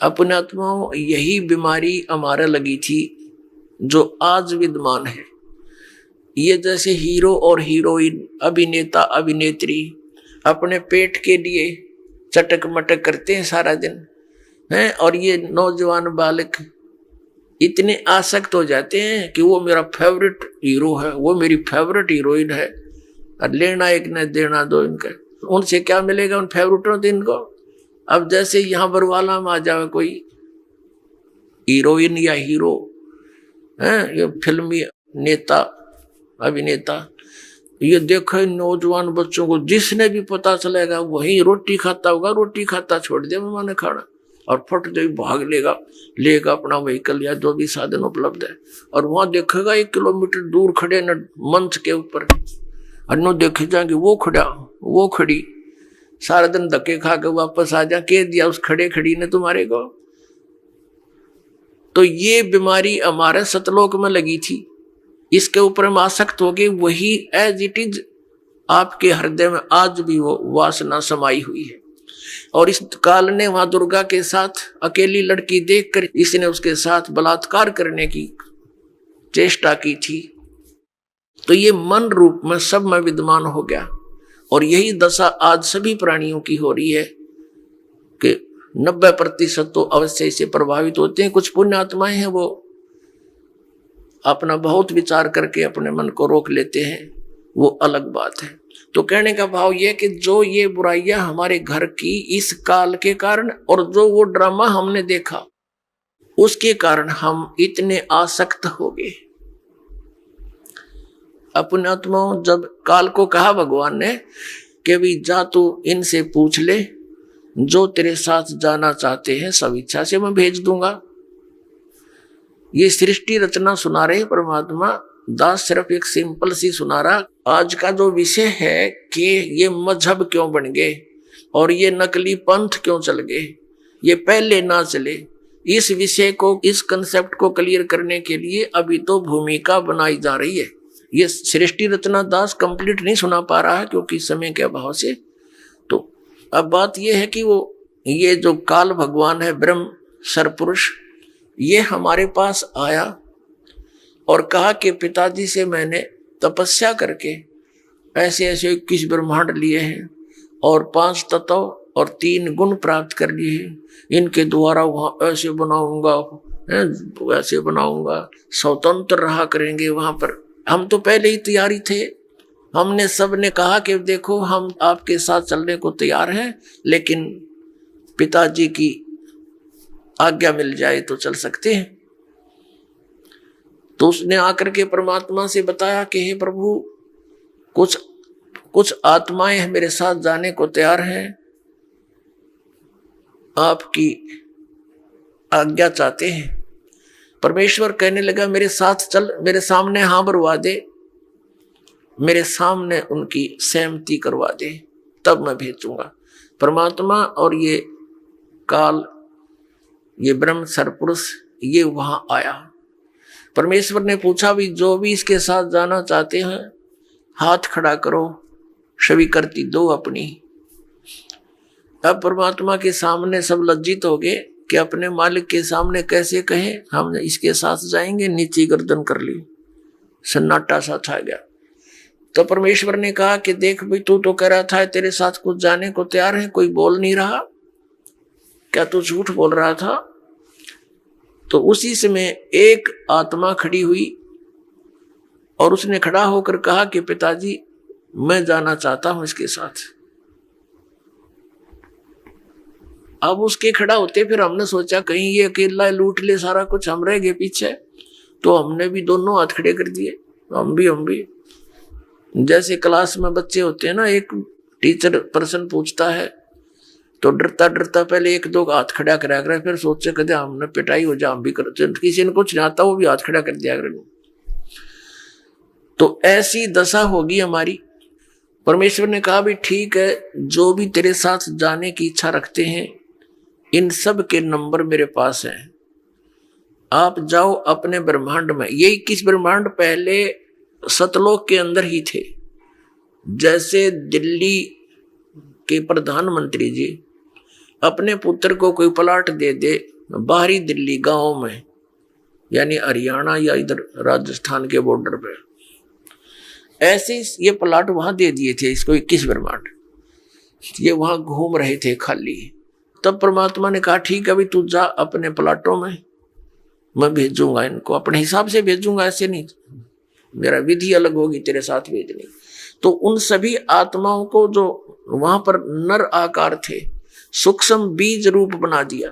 A: अपने आत्माओं, यही बीमारी हमारा लगी थी जो आज विद्यमान है। ये जैसे हीरो और हीरोइन, अभिनेता अभिनेत्री, अपने पेट के लिए चटक मटक करते हैं सारा दिन हैं, और ये नौजवान बालक इतने आसक्त हो जाते हैं कि वो मेरा फेवरेट हीरो है, वो मेरी फेवरेट हीरोइन है, और लेना एक न देना दो इनका। उनसे क्या मिलेगा उन फेवरेटों से इनको? अब जैसे यहाँ बरवाला में आ जाए कोई हीरोइन या हीरो है, ये फिल्मी नेता अभिनेता, ये देखो नौजवान बच्चों को जिसने भी पता चलेगा वही रोटी खाता होगा, रोटी खाता छोड़ दे मैंने खाना, और फट दे भाग लेगा अपना व्हीकल या जो भी साधन उपलब्ध है, और वहां देखेगा 1 किलोमीटर दूर खड़े न मंच के ऊपर, अन्नो देखे जाएंगे वो खड़ी, सारा दिन धक्के खा के वापस आ जा, कह दिया उस खड़े खड़ी ने तुम्हारे को। तो ये बीमारी हमारे सतलोक में लगी थी, इसके ऊपर हम आसक्त हो गए, वही एज इट इज आपके हृदय में आज भी वो वासना समाई हुई है। और इस काल ने वहां दुर्गा के साथ अकेली लड़की देखकर इसने उसके साथ बलात्कार करने की चेष्टा की थी, तो ये मन रूप में सब में विद्यमान हो गया। और यही दशा आज सभी प्राणियों की हो रही है कि 90% तो अवश्य से प्रभावित होते हैं। कुछ पुण्य आत्माएं हैं वो अपना बहुत विचार करके अपने मन को रोक लेते हैं, वो अलग बात है। तो कहने का भाव यह कि जो ये बुराइयां हमारे घर की इस काल के कारण और जो वो ड्रामा हमने देखा उसके कारण हम इतने आसक्त हो गए। अपने आत्माओं, जब काल को कहा भगवान ने कि भी जा तू इनसे पूछ ले, जो तेरे साथ जाना चाहते हैं सब इच्छा से मैं भेज दूंगा। ये सृष्टि रचना सुना रहे परमात्मा दास, सिर्फ एक सिंपल सी सुना रहा। आज का जो विषय है कि ये मजहब क्यों बन गए और ये नकली पंथ क्यों चल गए, ये पहले ना चले, इस विषय को, इस कंसेप्ट को क्लियर करने के लिए अभी तो भूमिका बनाई जा रही है। ये सृष्टि रचना दास कंप्लीट नहीं सुना पा रहा है क्योंकि समय के अभाव से। तो अब बात यह है कि वो ये जो काल भगवान है, ब्रह्म सरपुरुष, ये हमारे पास आया और कहा कि पिताजी से मैंने तपस्या करके ऐसे ऐसे 21 ब्रह्मांड लिए हैं और 5 तत्व और 3 गुण प्राप्त कर लिए हैं, इनके द्वारा वहां ऐसे बनाऊंगा, वैसे बनाऊंगा, स्वतंत्र रहा करेंगे वहां पर। हम तो पहले ही तैयारी थे, हमने सबने कहा कि देखो हम आपके साथ चलने को तैयार हैं, लेकिन पिताजी की आज्ञा मिल जाए तो चल सकते हैं। तो उसने आकर के परमात्मा से बताया कि हे प्रभु, कुछ आत्माएं मेरे साथ जाने को तैयार हैं, आपकी आज्ञा चाहते हैं। परमेश्वर कहने लगा मेरे साथ चल, मेरे सामने हाँ भरवा दे, मेरे सामने उनकी सहमति करवा दे, तब मैं भेजूंगा। परमात्मा और ये काल, ये ब्रह्म सरपुरुष, ये वहां आया। परमेश्वर ने पूछा भी जो भी इसके साथ जाना चाहते हैं हाथ खड़ा करो, स्वीकृति दो अपनी। अब परमात्मा के सामने सब लज्जित हो गए कि अपने मालिक के सामने कैसे कहें हम इसके साथ जाएंगे, नीचे गर्दन कर ली, सन्नाटा सा छा गया। तो परमेश्वर ने कहा कि देख भाई, तू तो कह रहा था तेरे साथ कुछ जाने को तैयार है, कोई बोल नहीं रहा, क्या तू झूठ बोल रहा था? तो उसी समय एक आत्मा खड़ी हुई और उसने खड़ा होकर कहा कि पिताजी मैं जाना चाहता हूं इसके साथ। अब उसके खड़ा होते फिर हमने सोचा कहीं ये अकेला लूट ले सारा कुछ, हम रह गए पीछे, तो हमने भी दोनों हाथ खड़े कर दिए। हम भी जैसे क्लास में बच्चे होते हैं ना, एक टीचर प्रश्न पूछता है तो डरता डरता पहले 1-2 हाथ खड़ा करा कर, फिर सोचे कदे हमने पिटाई हो जा, हम भी करते, किसी ने कुछ नहीं आता वो भी हाथ खड़ा कर दिया कर। तो ऐसी दशा होगी हमारी। परमेश्वर ने कहा भी ठीक है, जो भी तेरे साथ जाने की इच्छा रखते हैं इन सब के नंबर मेरे पास हैं, आप जाओ अपने ब्रह्मांड में। ये 21 ब्रह्मांड पहले सतलोक के अंदर ही थे। जैसे दिल्ली के प्रधानमंत्री जी अपने पुत्र को कोई प्लाट दे दे बाहरी दिल्ली गांव में, यानी हरियाणा या इधर राजस्थान के बॉर्डर पे, ऐसे ये प्लाट वहां दे दिए थे इसको 21 ब्रह्मांड। ये वहां घूम रहे थे खाली। तब परमात्मा ने कहा ठीक है, अभी तू जा अपने प्लाटों में, मैं भेजूंगा इनको, अपने हिसाब से भेजूंगा, ऐसे नहीं, मेरा विधि अलग होगी तेरे साथ भेजने। तो उन सभी आत्माओं को जो वहां पर नर आकार थे, सूक्ष्म बीज रूप बना दिया।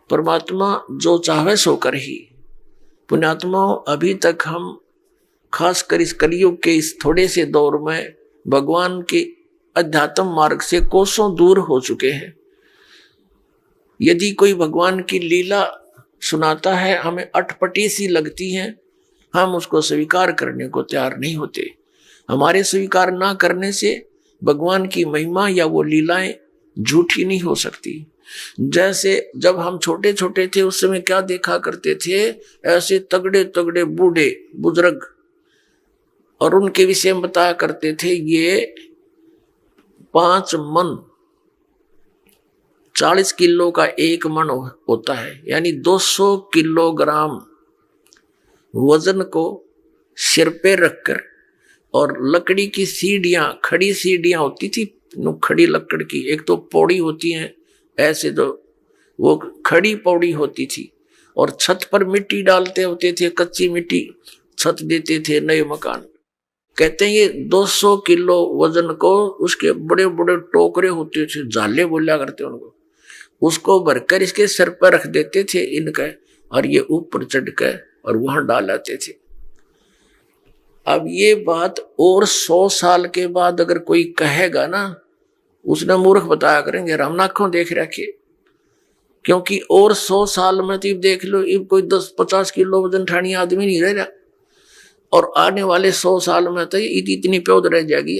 A: परमात्मा जो चाहे सो कर ही। पुण्यात्माओं, अभी तक हम खासकर इस कलयुग के इस थोड़े से दौर में भगवान के अध्यात्म मार्ग से कोसों दूर हो चुके हैं। यदि कोई भगवान की लीला सुनाता है, हमें अटपटी सी लगती है, हम उसको स्वीकार करने को तैयार नहीं होते। हमारे स्वीकार ना करने से भगवान की महिमा या वो लीलाएं झूठी नहीं हो सकती। जैसे जब हम छोटे छोटे थे उस समय क्या देखा करते थे, ऐसे तगड़े तगड़े बूढ़े बुजुर्ग, और उनके विषय में बताया करते थे ये 5 मन 40 किलो का 1 मन होता है, यानी 200 किलोग्राम वजन को सिर पे रखकर, और लकड़ी की सीढ़ियां, खड़ी सीढ़ियां होती थी, खड़ी लकड़ की, एक तो पौड़ी होती है ऐसे, तो वो खड़ी पौड़ी होती थी, और छत पर मिट्टी डालते होते थे, कच्ची मिट्टी छत देते थे नए मकान। कहते हैं ये 200 किलो वजन को, उसके बड़े बड़े टोकरे होते थे, झाले बोला करते उनको, उसको भरकर इसके सर पर रख देते थे इनका, और ये ऊपर चढ़ कर और वहां डाल आते थे। अब ये बात और 100 साल के बाद अगर कोई कहेगा ना, उसने मूर्ख बताया करेंगे, हम आंखों देख रखे, क्योंकि और 100 साल में तो देख लो, इब कोई 10-50 किलो वजन ठानी आदमी नहीं रह रहा, और आने वाले 100 साल में तो इतनी प्योद रह जाएगी,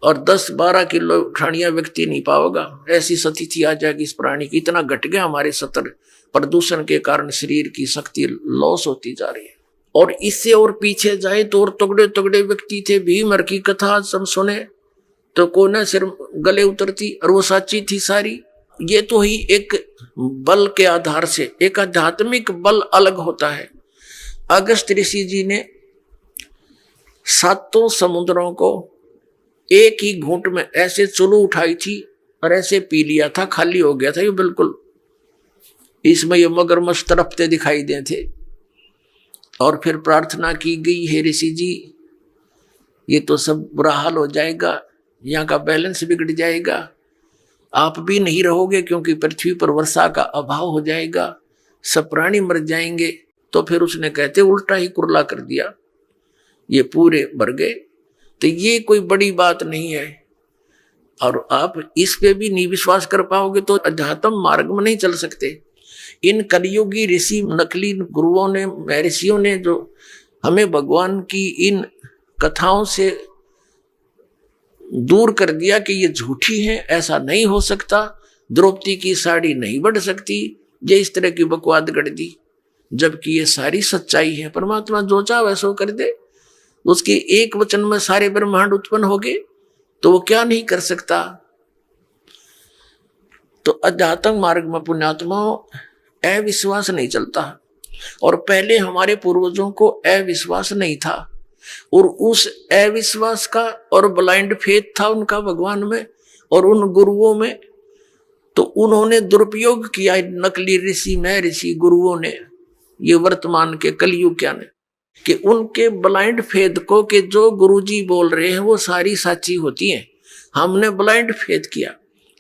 A: और 10-12 किलो ठानिया व्यक्ति नहीं पाओगा, ऐसी स्थिति आ जाएगी इस प्राणी की। इतना घट गया हमारे सतर, प्रदूषण के कारण शरीर की शक्ति लॉस होती जा रही है। और इससे और पीछे जाए तो और तगड़े तगड़े व्यक्ति थे, भीमर की कथा सब सुने तो कोना सिर गले उतरती, और वो सच्ची थी सारी। ये तो ही एक बल के आधार से, एक आध्यात्मिक बल अलग होता है। अगस्त ऋषि जी ने 7 समुद्रों को एक ही घूंट में ऐसे चुलू उठाई थी और ऐसे पी लिया था, खाली हो गया था ये बिल्कुल। इसमें ये मगरमच्छ तड़पते दिखाई दे थे, और फिर प्रार्थना की गई, हे ऋषि जी ये तो सब बुरा हाल हो जाएगा, यहाँ का बैलेंस बिगड़ जाएगा, आप भी नहीं रहोगे क्योंकि पृथ्वी पर वर्षा का अभाव हो जाएगा, सब प्राणी मर जाएंगे। तो फिर उसने कहते उल्टा ही कुरला कर दिया, ये पूरे मर गए। तो ये कोई बड़ी बात नहीं है, और आप इस पे भी नहीं विश्वास कर पाओगे तो अध्यात्म मार्ग में नहीं चल सकते। इन कलियुगी ऋषि, नकली गुरुओं ने, महर्षियों ने जो हमें भगवान की इन कथाओं से दूर कर दिया कि ये झूठी है, ऐसा नहीं हो सकता, द्रौपदी की साड़ी नहीं बढ़ सकती, ये इस तरह की बकवाद गढ़ दी, जबकि ये सारी सच्चाई है। परमात्मा जो चाहे वैसा कर दे, उसके एक वचन में सारे ब्रह्मांड उत्पन्न हो गए, तो वो क्या नहीं कर सकता। तो अध्यात्म मार्ग में पुण्यात्माओं अविश्वास नहीं चलता, और पहले हमारे पूर्वजों को अविश्वास नहीं था, और उस अविश्वास का और ब्लाइंड फेथ था उनका भगवान में और उन गुरुओं में, तो उन्होंने दुरुपयोग किया। नकली ऋषि, महर्षि, गुरुओं ने, ये वर्तमान के कलयुग क्या ने, कि उनके ब्लाइंड फेथ को, कि जो गुरुजी बोल रहे हैं वो सारी सच्ची होती हैं, हमने ब्लाइंड फेथ किया,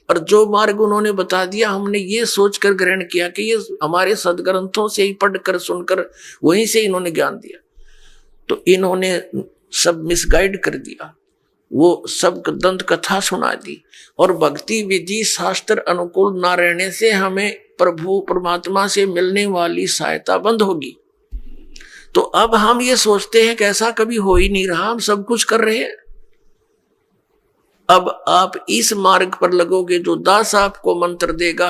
A: और जो मार्ग उन्होंने बता दिया हमने ये सोचकर ग्रहण किया कि ये हमारे सदग्रंथों से ही पढ़कर सुनकर वहीं से इन्होंने ज्ञान दिया। तो इन्होंने सब मिसगाइड कर दिया, वो सब दंत कथा सुना दी, और भक्ति विधि शास्त्र अनुकूल ना रहने से हमें प्रभु परमात्मा से मिलने वाली सहायता बंद होगी। तो अब हम ये सोचते हैं कि ऐसा कभी हो ही नहीं रहा, हम सब कुछ कर रहे हैं। अब आप इस मार्ग पर लगोगे, जो दास आपको मंत्र देगा,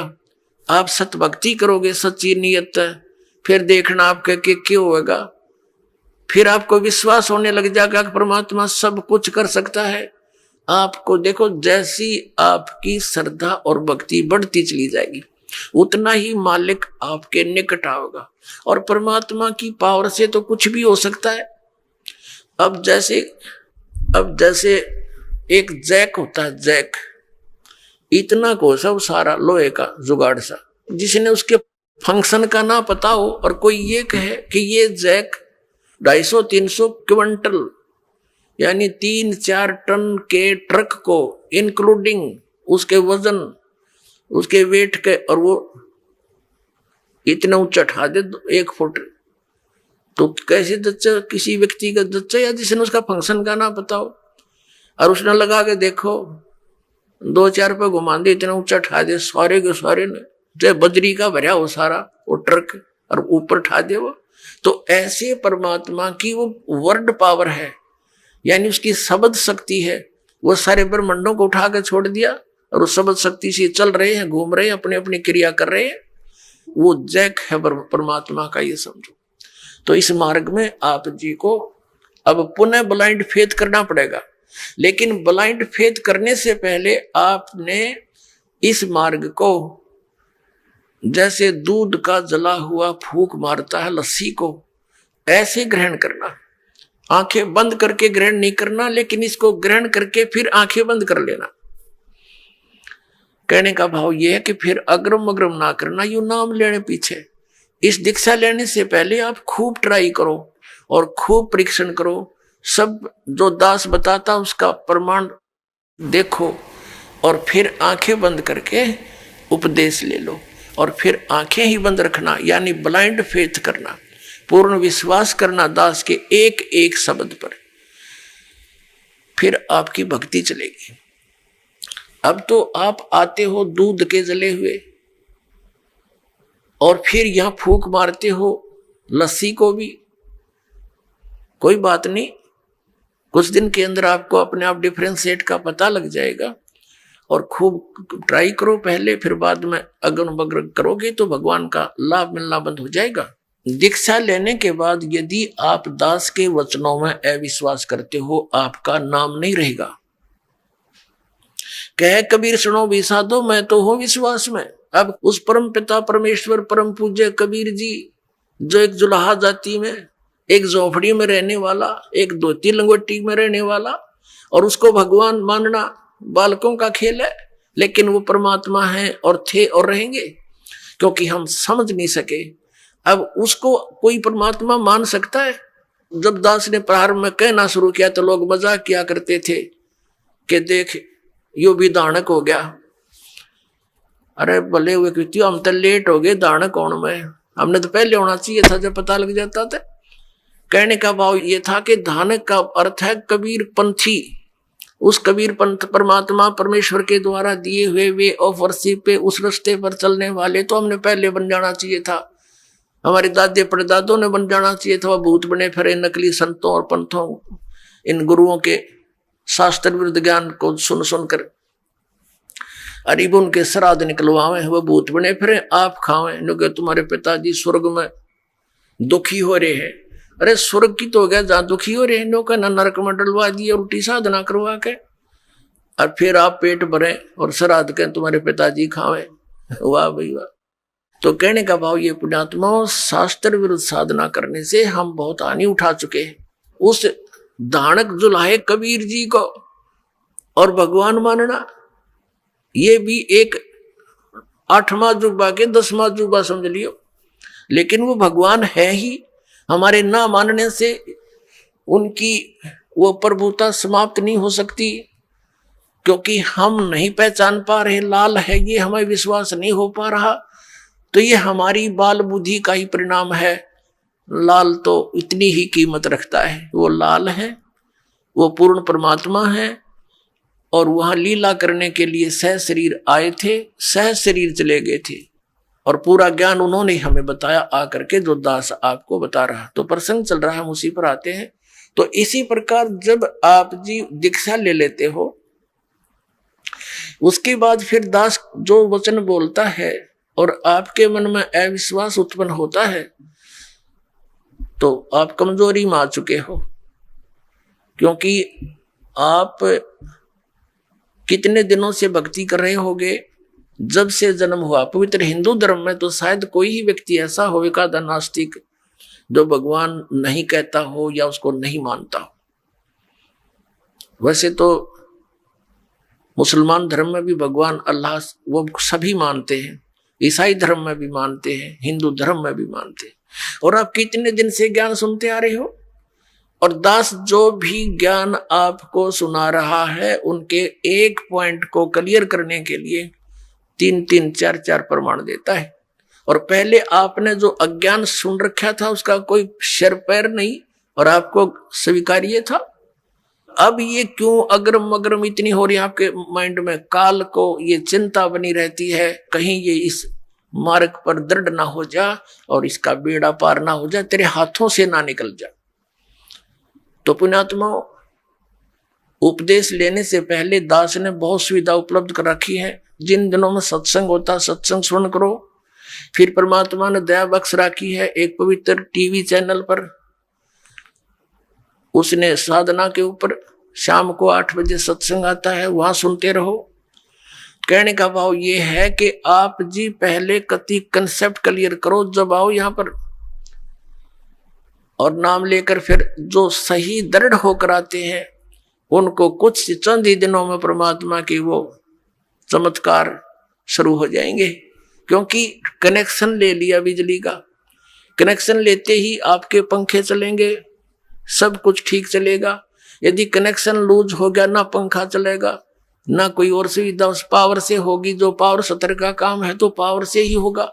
A: आप सत भक्ति करोगे सच्ची नियत, फिर देखना आपके के क्यों होगा, फिर आपको विश्वास होने लग जाएगा कि परमात्मा सब कुछ कर सकता है। आपको देखो, जैसी आपकी श्रद्धा और भक्ति बढ़ती चली जाएगी, उतना ही मालिक आपके निकट आओगा, और परमात्मा की पावर से तो कुछ भी हो सकता है। अब जैसे एक जैक होता है, जैक इतना को सब सारा लोहे का जुगाड़ सा, जिसने उसके फंक्शन का ना पता हो और कोई ये कहे कि ये जैक 250-300 क्विंटल यानी 3-4 टन के ट्रक को इंक्लूडिंग उसके वजन, उसके वेट के, और वो इतना ऊंचा उठा दे 1 फुट, तो कैसे दच्चा किसी व्यक्ति का दच्चा या जिसने उसका फंक्शन का ना पता हो, और उसने लगा के देखो 2-4 पे घुमा दे, इतना ऊंचा उठा दे, सारे के सारे ने जो बजरी का भरा हो सारा वो ट्रक और ऊपर उठा दे वो। तो ऐसे परमात्मा की वो वर्ड पावर है, यानी उसकी शब्द शक्ति है, वो सारे ब्रह्मांडों को उठा के छोड़ दिया और उस शब्द शक्ति से चल रहे हैं, घूम रहे हैं, अपनी अपनी क्रिया कर रहे हैं। वो जैक है परमात्मा का, ये समझो। तो इस मार्ग में आप जी को अब पुनः ब्लाइंड फेथ करना पड़ेगा, लेकिन ब्लाइंड फेथ करने से पहले आपने इस मार्ग को जैसे दूध का जला हुआ फूंक मारता है लस्सी को, ऐसे ग्रहण करना। आंखें बंद करके ग्रहण नहीं करना, लेकिन इसको ग्रहण करके फिर आंखें बंद कर लेना। कहने का भाव यह है कि फिर अग्रम अग्रम ना करना, यू नाम लेने पीछे। इस दीक्षा लेने से पहले आप खूब ट्राई करो और खूब परीक्षण करो, सब जो दास बताता उसका प्रमाण देखो, और फिर आंखें बंद करके उपदेश ले लो, और फिर आंखें ही बंद रखना, यानी ब्लाइंड फेथ करना, पूर्ण विश्वास करना दास के एक एक शब्द पर, फिर आपकी भक्ति चलेगी। अब तो आप आते हो दूध के जले हुए, और फिर यहां फूंक मारते हो लस्सी को भी, कोई बात नहीं, कुछ दिन के अंदर आपको अपने आप डिफरेंशिएट का पता लग जाएगा। और खूब ट्राई करो पहले, फिर बाद में अगन बगन करोगे तो भगवान का लाभ मिलना बंद हो जाएगा। दीक्षा लेने के बाद यदि आप दास के वचनों में अविश्वास करते हो, आपका नाम नहीं रहेगा। कहे कबीर सुनो भी साधो, मैं तो हूं विश्वास में। अब उस परम पिता परमेश्वर परम पूज्य कबीर जी, जो एक जुलाहा जाति में, एक झोपड़ी में रहने वाला, एक धोती लंगोटी में रहने वाला, और उसको भगवान मानना बालकों का खेल है, लेकिन वो परमात्मा है और थे और रहेंगे, क्योंकि हम समझ नहीं सके। अब उसको कोई परमात्मा मान सकता है? जब दास ने प्रारंभ में कहना शुरू किया तो लोग मजाक किया करते थे कि देख यो भी दानक हो गया। अरे भले हुए क्यों, हम तो लेट हो गए, दानक कौन में, हमने तो पहले होना चाहिए था जब पता लग जाता था। कहने का भाव ये था कि दानक का अर्थ है कबीर पंथी। उस कबीर पंथ परमात्मा परमेश्वर के द्वारा दिए हुए वे ऑफ वर्शिप पे, उस रास्ते पर चलने वाले तो हमने पहले बन जाना चाहिए था। हमारे दादे परदादों ने बन जाना चाहिए था। वह भूत बने फिरे नकली संतों और पंथों, इन गुरुओं के शास्त्र विरुद्ध ज्ञान को सुन सुनकर अरीब उनके श्राद्ध निकलवावे, वह भूत बने फिरे आप खावे, क्योंकि तुम्हारे पिताजी स्वर्ग में दुखी हो रहे हैं। अरे स्वर्ग की तो हो गया जहां दुखी हो रहे हैं, लोग ना नरक में डलवा दिए उल्टी साधना करवा के, और फिर आप पेट भरे और श्राद्ध के तुम्हारे पिताजी खावे। वाह भाई वाह। तो कहने का भाव ये पुण्यात्माओं, शास्त्र विरुद्ध साधना करने से हम बहुत हानि उठा चुके हैं। उस दानक जुलाहे कबीर जी को और भगवान मानना, ये भी एक 8वां जुबा के 10वां जुबा समझ लियो, लेकिन वो भगवान है ही। हमारे ना मानने से उनकी वो प्रभुता समाप्त नहीं हो सकती, क्योंकि हम नहीं पहचान पा रहे लाल है ये, हमें विश्वास नहीं हो पा रहा, तो ये हमारी बाल बुद्धि का ही परिणाम है। लाल तो इतनी ही कीमत रखता है, वो लाल है, वो पूर्ण परमात्मा है, और वहां लीला करने के लिए सह शरीर आए थे, सह शरीर चले गए थे, और पूरा ज्ञान उन्होंने हमें बताया आकर के, जो दास आपको बता रहा। तो प्रसंग चल रहा है, हम उसी पर आते हैं। तो इसी प्रकार जब आप जी दीक्षा ले लेते हो, उसके बाद फिर दास जो वचन बोलता है और आपके मन में अविश्वास उत्पन्न होता है, तो आप कमजोरी में आ चुके हो, क्योंकि आप कितने दिनों से भक्ति कर रहे होगे, जब से जन्म हुआ। पवित्र हिंदू धर्म में तो शायद कोई ही व्यक्ति ऐसा होगा द नास्तिक जो भगवान नहीं कहता हो या उसको नहीं मानता हो। वैसे तो मुसलमान धर्म में भी भगवान अल्लाह वो सभी मानते हैं, ईसाई धर्म में भी मानते हैं, हिंदू धर्म में भी मानते हैं। और आप कितने दिन से ज्ञान सुनते आ रहे हो, और दास जो भी ज्ञान आपको सुना रहा है उनके एक पॉइंट को क्लियर करने के लिए 3-3, 4-4 प्रमाण देता है। और पहले आपने जो अज्ञान सुन रखा था उसका कोई सिर पैर नहीं और आपको स्वीकार्य था। अब ये क्यों अग्रम अग्रम इतनी हो रही है आपके माइंड में, काल को ये चिंता बनी रहती है कहीं ये इस मार्ग पर दृढ़ ना हो जा और इसका बेड़ा पार ना हो जा, तेरे हाथों से ना निकल जा। तो पुण्यात्मा, उपदेश लेने से पहले दास ने बहुत सुविधा उपलब्ध कर रखी है। जिन दिनों में सत्संग होता सत्संग सुन करो। फिर परमात्मा ने दया बख्श रखी है एक पवित्र टीवी चैनल पर, उसने साधना के ऊपर शाम को 8 बजे सत्संग आता है, वहां सुनते रहो। कहने का भाव ये है कि आप जी पहले कति कंसेप्ट क्लियर करो, जब आओ यहां पर और नाम लेकर फिर जो सही दृढ़ होकर आते हैं उनको कुछ चंद ही दिनों में परमात्मा की वो चमत्कार शुरू हो जाएंगे। क्योंकि कनेक्शन ले लिया बिजली का, कनेक्शन लेते ही आपके पंखे चलेंगे, सब कुछ ठीक चलेगा। यदि कनेक्शन लूज हो गया, ना पंखा चलेगा ना कोई और सुविधा उस पावर से होगी, जो पावर सत्र का काम है तो पावर से ही होगा।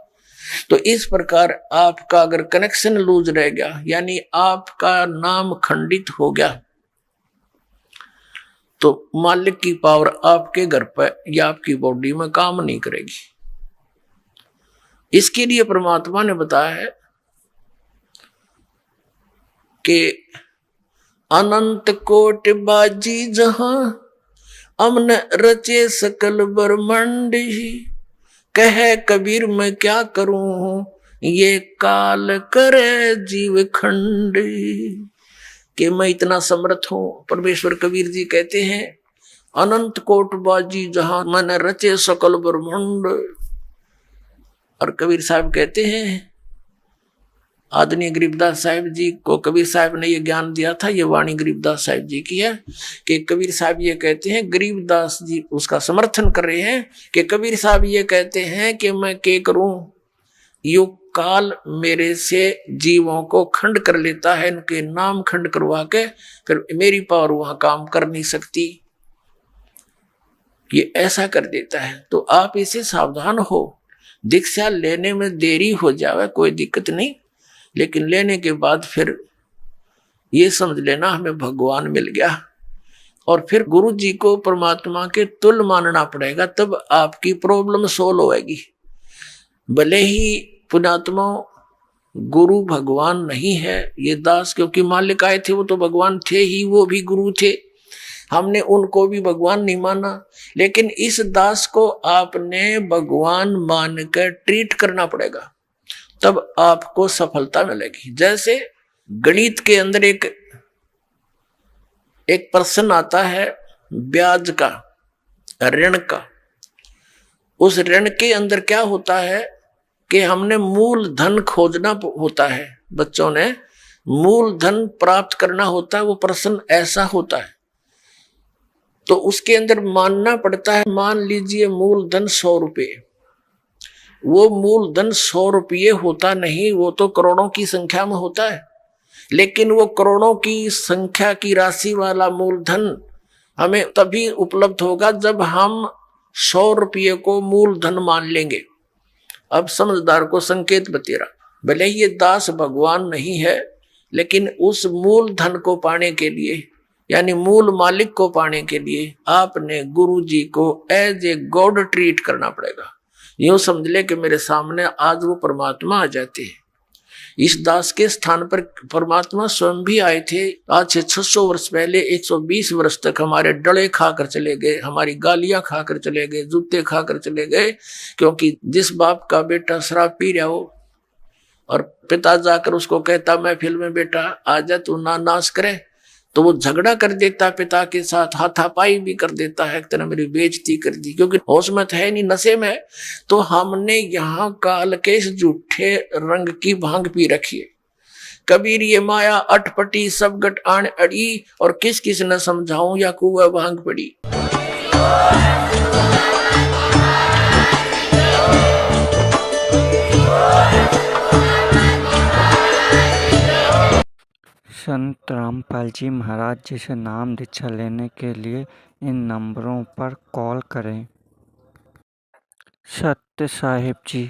A: तो इस प्रकार आपका अगर कनेक्शन लूज रह गया, यानी आपका नाम खंडित हो गया, तो मालिक की पावर आपके घर पर या आपकी बॉडी में काम नहीं करेगी। इसके लिए परमात्मा ने बताया है कि अनंत कोटि बाजी जहां अमन रचे सकल ब्रह्मांड ही, कहे कबीर मैं क्या करूं ये काल करे जीव खंड, कि मैं इतना समर्थ हूं। परमेश्वर कबीर जी कहते हैं अनंत कोट बाजी जहां मन रचे सकल ब्रह्मांड। और कबीर साहब कहते हैं, आदरणीय गरीबदास साहिब जी को कबीर साहब ने ये ज्ञान दिया था, ये वाणी गरीबदास साहिब जी की है कि कबीर साहब ये कहते हैं, गरीबदास जी उसका समर्थन कर रहे हैं कि कबीर साहब ये कहते हैं कि मैं क्या करूं, यो काल मेरे से जीवों को खंड कर लेता है, इनके नाम खंड करवा के फिर मेरी पावर वहां काम कर नहीं सकती, ये ऐसा कर देता है। तो आप इसे सावधान हो। दीक्षा लेने में देरी हो जावे कोई दिक्कत नहीं, लेकिन लेने के बाद फिर ये समझ लेना हमें भगवान मिल गया, और फिर गुरु जी को परमात्मा के तुल्य मानना पड़ेगा, तब आपकी प्रॉब्लम सोल्व होएगी। भले ही पुण्यात्मा गुरु भगवान नहीं है, ये दास क्योंकि मालिक आए थे वो तो भगवान थे ही, वो भी गुरु थे, हमने उनको भी भगवान नहीं माना, लेकिन इस दास को आपने भगवान मानकर ट्रीट करना पड़ेगा, तब आपको सफलता मिलेगी। जैसे गणित के अंदर एक प्रश्न आता है ब्याज का, ऋण का। उस ऋण के अंदर क्या होता है कि हमने मूल धन खोजना होता है, बच्चों ने मूल धन प्राप्त करना होता है, वो प्रश्न ऐसा होता है। तो उसके अंदर मानना पड़ता है, मान लीजिए मूल धन 100 रुपये, वो मूल धन 100 रुपये होता नहीं, वो तो करोड़ों की संख्या में होता है, लेकिन वो करोड़ों की संख्या की राशि वाला मूल धन हमें तभी उपलब्ध होगा जब हम 100 रुपये को मूल धन मान लेंगे। अब समझदार को संकेत बतेरा, भले ही ये दास भगवान नहीं है, लेकिन उस मूल धन को पाने के लिए, यानी मूल मालिक को पाने के लिए आपने गुरु जी को एज ए गॉड ट्रीट करना पड़ेगा। यूं समझ ले कि मेरे सामने आज वो परमात्मा आ जाते हैं। इस दास के स्थान पर परमात्मा स्वयं भी आए थे। आज से 600 वर्ष पहले 120 वर्ष तक हमारे डले खाकर चले गए, हमारी गालियां खाकर चले गए, जूते खाकर चले गए, क्योंकि जिस बाप का बेटा शराब पी रहा हो और पिता जाकर उसको कहता मैं फिल्म में बेटा आ जा तू ना नाश करे, तो वो झगड़ा कर देता पिता के साथ, हाथापाई भी कर देता है, एक तरह मेरी बेइज्जती कर दी, क्योंकि होश में है नहीं, नशे में है। तो हमने यहाँ काल के इस झूठे रंग की भांग पी रखी है। कबीर ये माया अटपटी सब गट आन अड़ी, और किस किस न समझाऊं या कुआ भांग पड़ी।
B: संत रामपाल जी महाराज जी से नाम दीक्षा लेने के लिए इन नंबरों पर कॉल करें। सत्य साहिब जी।